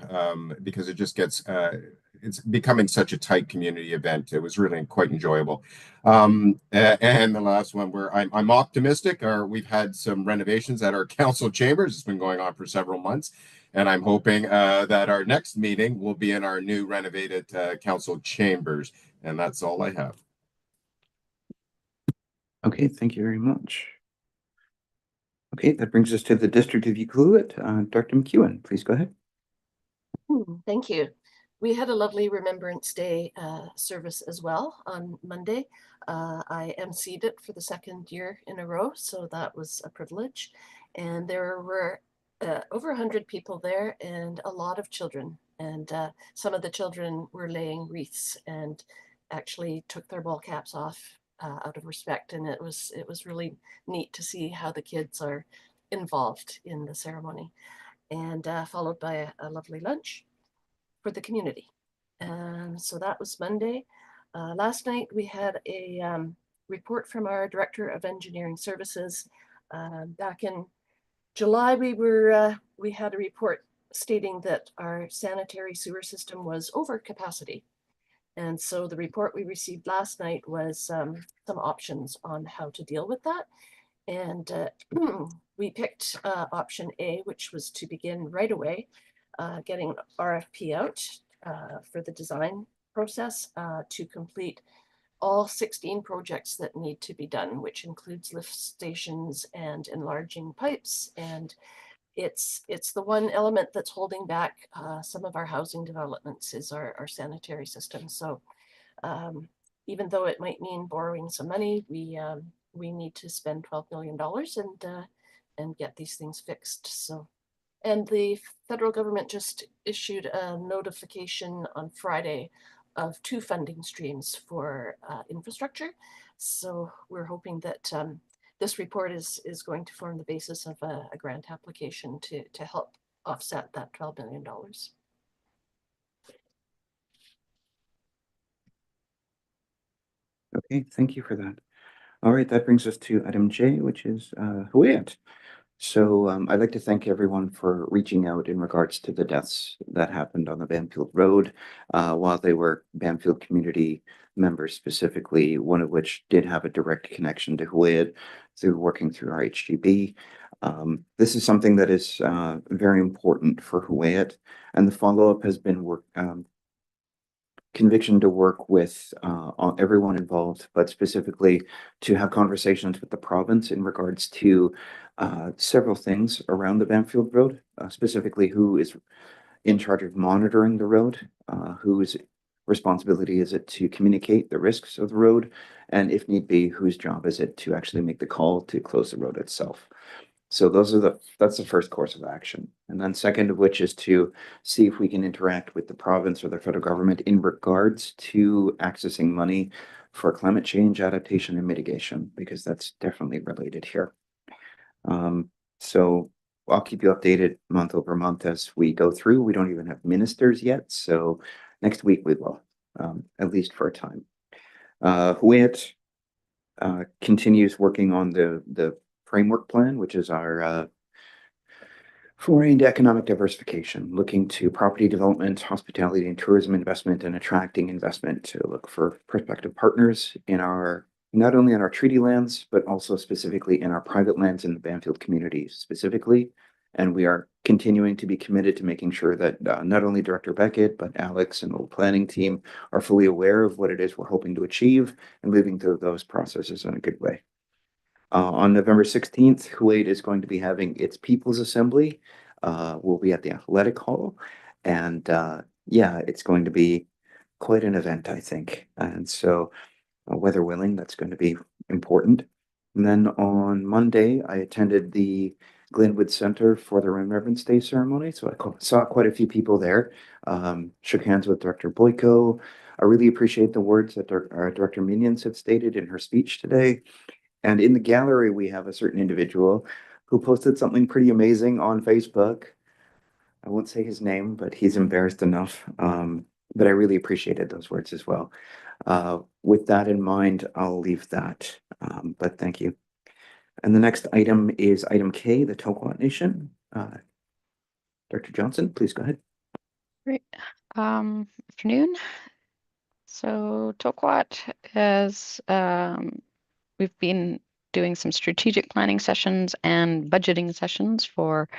because it just gets. It's becoming such a tight community event. It was really quite enjoyable. And the last one, where I'm optimistic, we've had some renovations at our council chambers. It's been going on for several months, and I'm hoping that our next meeting will be in our new renovated council chambers. And that's all I have. Okay, thank you very much. Okay, that brings us to the District of Ucluelet. Dr. McEwen, please go ahead. Thank you. We had a lovely Remembrance Day service as well on Monday. I emceed it for the second year in a row, so that was a privilege. And there were over 100 people there and a lot of children. And some of the children were laying wreaths and actually took their ball caps off out of respect. And it was really neat to see how the kids are involved in the ceremony, and followed by a lovely lunch for the community. And so that was Monday. Last night we had a report from our Director of Engineering Services. Back in July, we had a report stating that our sanitary sewer system was over capacity. And so the report we received last night was some options on how to deal with that. And we picked option A, which was to begin right away, getting RFP out for the design process to complete all 16 projects that need to be done, which includes lift stations and enlarging pipes. And it's the one element that's holding back some of our housing developments is our sanitary system. So even though it might mean borrowing some money, we need to spend $12 million and get these things fixed. So, and the federal government just issued a notification on Friday of 2 funding streams for infrastructure. So we're hoping that this report is going to form the basis of a grant application to help offset that $12 million. Okay, thank you for that. All right, that brings us to item J, which is Huu-ay-aht. So I'd like to thank everyone for reaching out in regards to the deaths that happened on the Banfield Road. While they were Banfield community members specifically, one of which did have a direct connection to Huu-ay-aht through working through our HGB. This is something that is very important for Huu-ay-aht, and the follow-up has been conviction to work with everyone involved, but specifically to have conversations with the province in regards to several things around the Banfield Road, specifically who is in charge of monitoring the road, whose responsibility is it to communicate the risks of the road, and if need be, whose job is it to actually make the call to close the road itself. So that's the first course of action. And then second of which is to see if we can interact with the province or the federal government in regards to accessing money for climate change adaptation and mitigation, because that's definitely related here. So I'll keep you updated month over month as we go through. We don't even have ministers yet, so next week we will, at least for a time. Huu-ay-aht continues working on the framework plan, which is our foray into economic diversification, looking to property development, hospitality and tourism investment, and attracting investment to look for prospective partners in our, not only on our treaty lands, but also specifically in our private lands in the Banfield community specifically. And we are continuing to be committed to making sure that not only Director Beckett, but Alex and the planning team are fully aware of what it is we're hoping to achieve and moving through those processes in a good way. On November 16th, Huu-ay-aht is going to be having its People's Assembly. We'll be at the Athletic Hall. And yeah, it's going to be quite an event, I think. And so, weather willing, that's going to be important. And then on Monday, I attended the Glenwood Center for the Remembrance Day ceremony. So I saw quite a few people there. Shook hands with Director Boyko. I really appreciate the words that our Director Minions had stated in her speech today. And in the gallery, we have a certain individual who posted something pretty amazing on Facebook. I won't say his name, but he's embarrassed enough. But I really appreciated those words as well. With that in mind, I'll leave that. But thank you. And the next item is item K, the Toquat Nation. Dr. Johnson, please go ahead. Great. Afternoon. So Toquat is we've been doing some strategic planning sessions and budgeting sessions for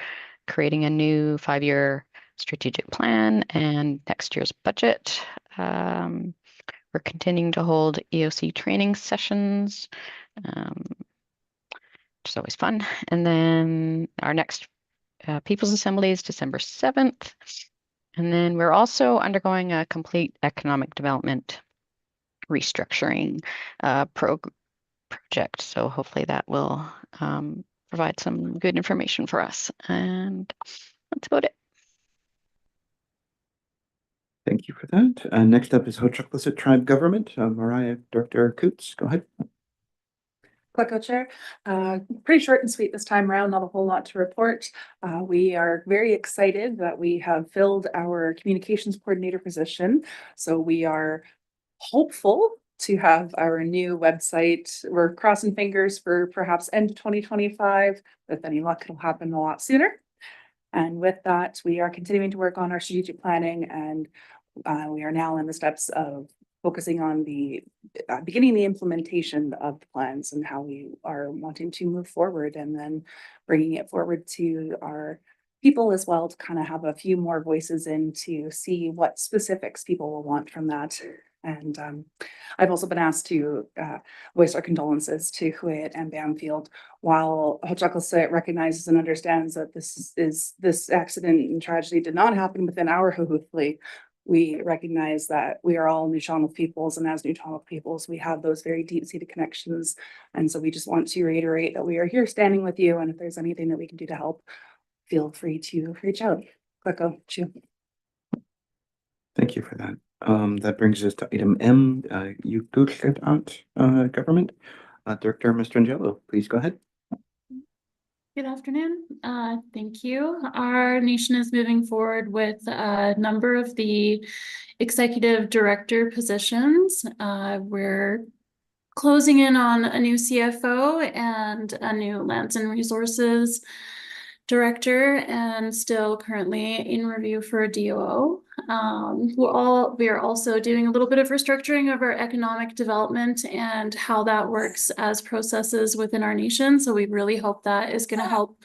creating a new 5-year strategic plan and next year's budget. We're continuing to hold EOC training sessions, which is always fun. And then our next People's Assembly is December 7th. And then we're also undergoing a complete economic development restructuring project. So hopefully that will provide some good information for us. And that's about it. Thank you for that. Next up is Ho-Chuklassit Tribe Government. Mariah, Director Coots, go ahead. Clicko Chair, pretty short and sweet this time around, not a whole lot to report. We are very excited that we have filled our communications coordinator position. So we are hopeful to have our new website. We're crossing fingers for perhaps end of 2025. With any luck, it'll happen a lot sooner. And with that, we are continuing to work on our strategic planning, and we are now in the steps of focusing on the beginning the implementation of the plans and how we are wanting to move forward, and then bringing it forward to our people as well to kind of have a few more voices in to see what specifics people will want from that. And I've also been asked to voice our condolences to Huayet and Bamfield. While Ho-Chuklassit recognizes and understands that this accident and tragedy did not happen within our Huhuthli, we recognize that we are all Nuu-chah-nulth peoples, and as Nuu-chah-nulth peoples, we have those very deep-seated connections. And so we just want to reiterate that we are here standing with you, and if there's anything that we can do to help, feel free to reach out. Clicko, Chu. Thank you for that. That brings us to item M, Government. Director Mastrangelo, please go ahead. Good afternoon. Thank you. Our nation is moving forward with a number of the executive director positions. We're closing in on a new CFO and a new lands and resources director, and still currently in review for a DOO. We are also doing a little bit of restructuring of our economic development and how that works as processes within our nation. So we really hope that is going to help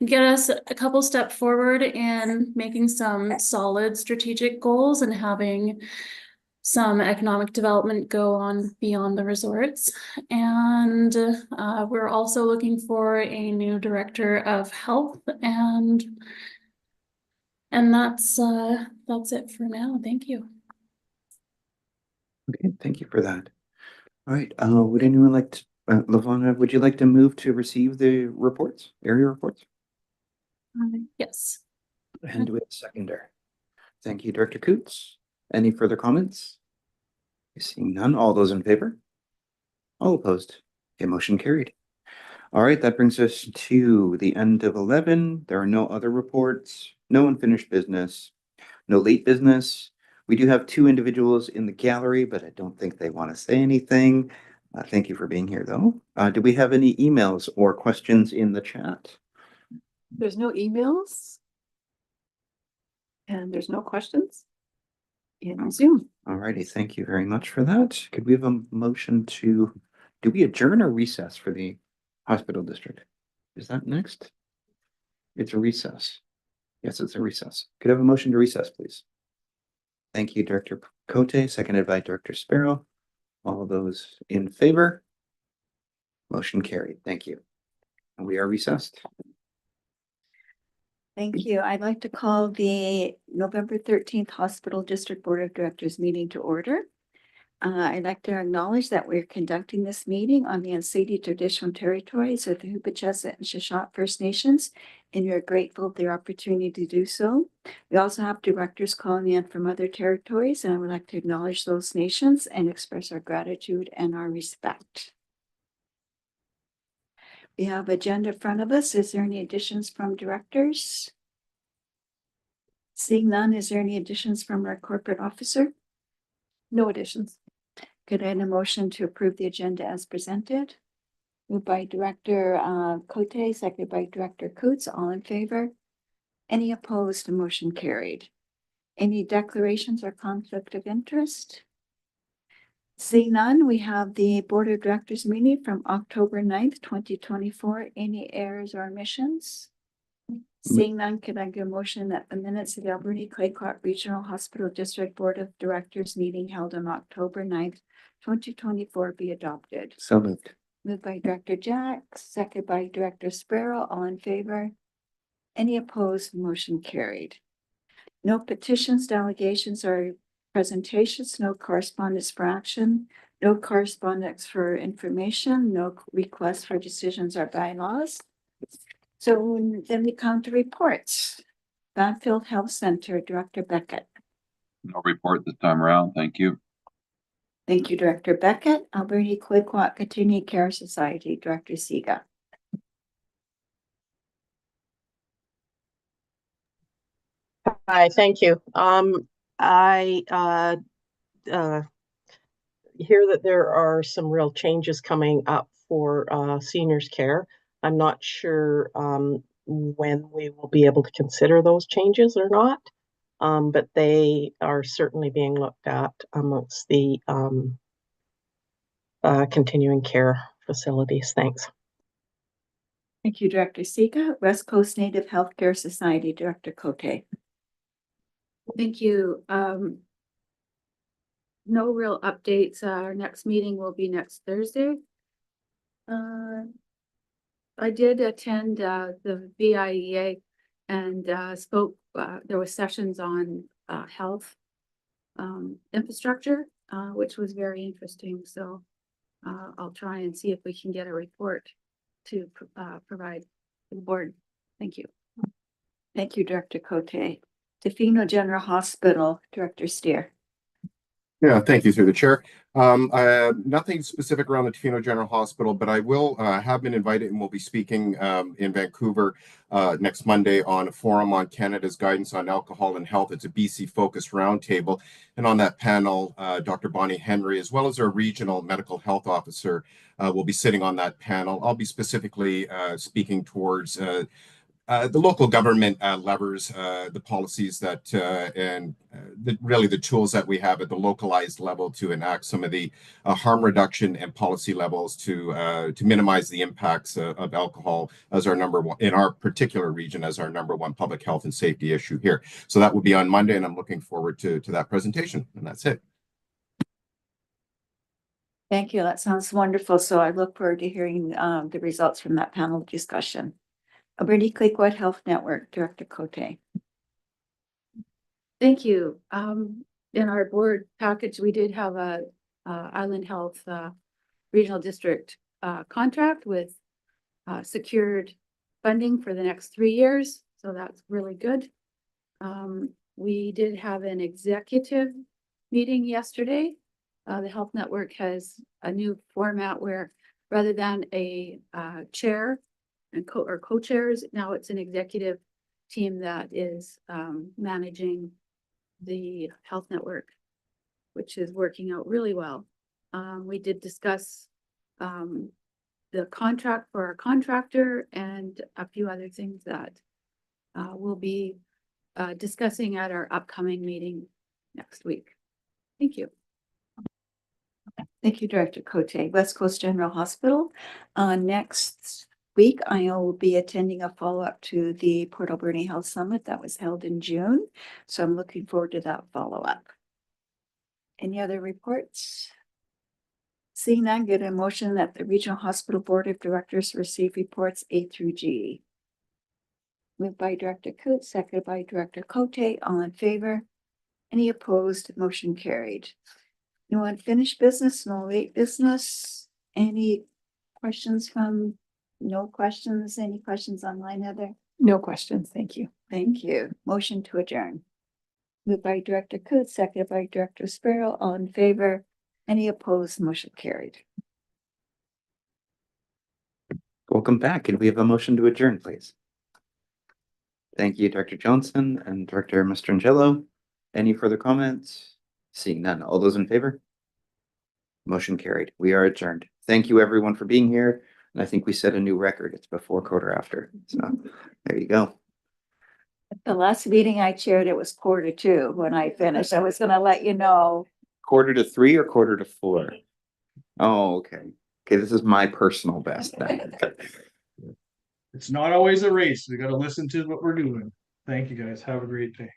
get us a couple step forward in making some solid strategic goals and having some economic development go on beyond the resorts. And we're also looking for a new director of health, and that's it for now. Thank you. Okay, thank you for that. All right, would anyone like to, Lavana, would you like to move to receive the reports, area reports? Yes. And do we have a seconder? Thank you, Director Coots. Any further comments? Seeing none, all those in favor? All opposed? Okay, motion carried. All right, that brings us to the end of 11. There are no other reports, no unfinished business, no late business. We do have two individuals in the gallery, but I don't think they want to say anything. Thank you for being here, though. Do we have any emails or questions in the chat? There's no emails. And there's no questions in Zoom. All righty, thank you very much for that. Could we have a motion to, do we adjourn or recess for the hospital district? Is that next? It's a recess. Yes, it's a recess. Could I have a motion to recess, please? Thank you, Director Cote, seconded by Director Sparrow. All those in favor? Motion carried. Thank you. And we are recessed. Thank you. I'd like to call the November 13th Hospital District Board of Directors meeting to order. I'd like to acknowledge that we're conducting this meeting on the unceded traditional territories of the Huipachesset and Shuswap First Nations, and we are grateful for the opportunity to do so. We also have directors calling in from other territories, and I would like to acknowledge those nations and express our gratitude and our respect. We have agenda in front of us. Is there any additions from directors? Seeing none, is there any additions from our corporate officer? No additions. Could I have a motion to approve the agenda as presented? Moved by Director Cote, seconded by Director Coots. All in favor? Any opposed? The motion carried. Any declarations or conflict of interest? Seeing none, we have the Board of Directors meeting from October 9th, 2024. Any errors or omissions? Seeing none, could I give a motion that the minutes of the Alberni-Clayoquot Regional Hospital District Board of Directors meeting held on October 9th, 2024 be adopted? So moved. Moved by Director Jack, seconded by Director Sparrow. All in favor? Any opposed? Motion carried. No petitions, delegations, or presentations, no correspondence for action, no correspondence for information, no requests for decisions or bylaws. So then we come to reports. Banfield Health Center, Director Beckett. No report this time around. Thank you. Thank you, Director Beckett. Alberni Quequot Continuing Care Society, Director Siga. Hi, thank you. I hear that there are some real changes coming up for seniors care. I'm not sure when we will be able to consider those changes or not, but they are certainly being looked at amongst the continuing care facilities. Thanks. Thank you, Director Siga. West Coast Native Healthcare Society, Director Cote. Thank you. No real updates. Our next meeting will be next Thursday. I did attend the VIEA and spoke. There were sessions on health infrastructure, which was very interesting. So I'll try and see if we can get a report to provide to the board. Thank you. Thank you, Director Cote. Tofino General Hospital, Director Steer. Yeah, thank you through the chair. Nothing specific around the Tofino General Hospital, but I will have been invited and will be speaking in Vancouver next Monday on a forum on Canada's guidance on alcohol and health. It's a BC focused roundtable. And on that panel, Dr. Bonnie Henry, as well as our regional medical health officer, will be sitting on that panel. I'll be specifically speaking towards the local government levers, the policies that and really the tools that we have at the localized level to enact some of the harm reduction and policy levels to minimize the impacts of alcohol as our number one in our particular region as our number one public health and safety issue here. So that will be on Monday, and I'm looking forward to that presentation. And that's it. Thank you. That sounds wonderful. So I look forward to hearing the results from that panel discussion. Alberni Quequot Health Network, Director Cote. Thank you. In our board package, we did have a Island Health Regional District contract with secured funding for the next 3 years. So that's really good. We did have an executive meeting yesterday. The Health Network has a new format where rather than a chair and co-chairs, now it's an executive team that is managing the Health Network, which is working out really well. We did discuss the contract for our contractor and a few other things that we'll be discussing at our upcoming meeting next week. Thank you. Thank you, Director Cote. West Coast General Hospital. Next week, I will be attending a follow-up to the Port Alberni Health Summit that was held in June. So I'm looking forward to that follow-up. Any other reports? Seeing none, get a motion that the Regional Hospital Board of Directors receive reports A through G. Moved by Director Coote, seconded by Director Cote. All in favor? Any opposed? Motion carried. No unfinished business, no late business. Any questions from? No questions? Any questions online, Heather? No questions. Thank you. Thank you. Motion to adjourn. Moved by Director Coote, seconded by Director Sparrow. All in favor? Any opposed? Motion carried. Welcome back. Can we have a motion to adjourn, please? Thank you, Director Johnson and Director Mastrangelo. Any further comments? Seeing none. All those in favor? Motion carried. We are adjourned. Thank you, everyone, for being here. And I think we set a new record. It's before, quarter after. So there you go. The last meeting I chaired, it was 1:45 when I finished. I was going to let you know. 3:45 or 4:45? Oh, okay. Okay, this is my personal best then. It's not always a race. We got to listen to what we're doing. Thank you, guys. Have a great day.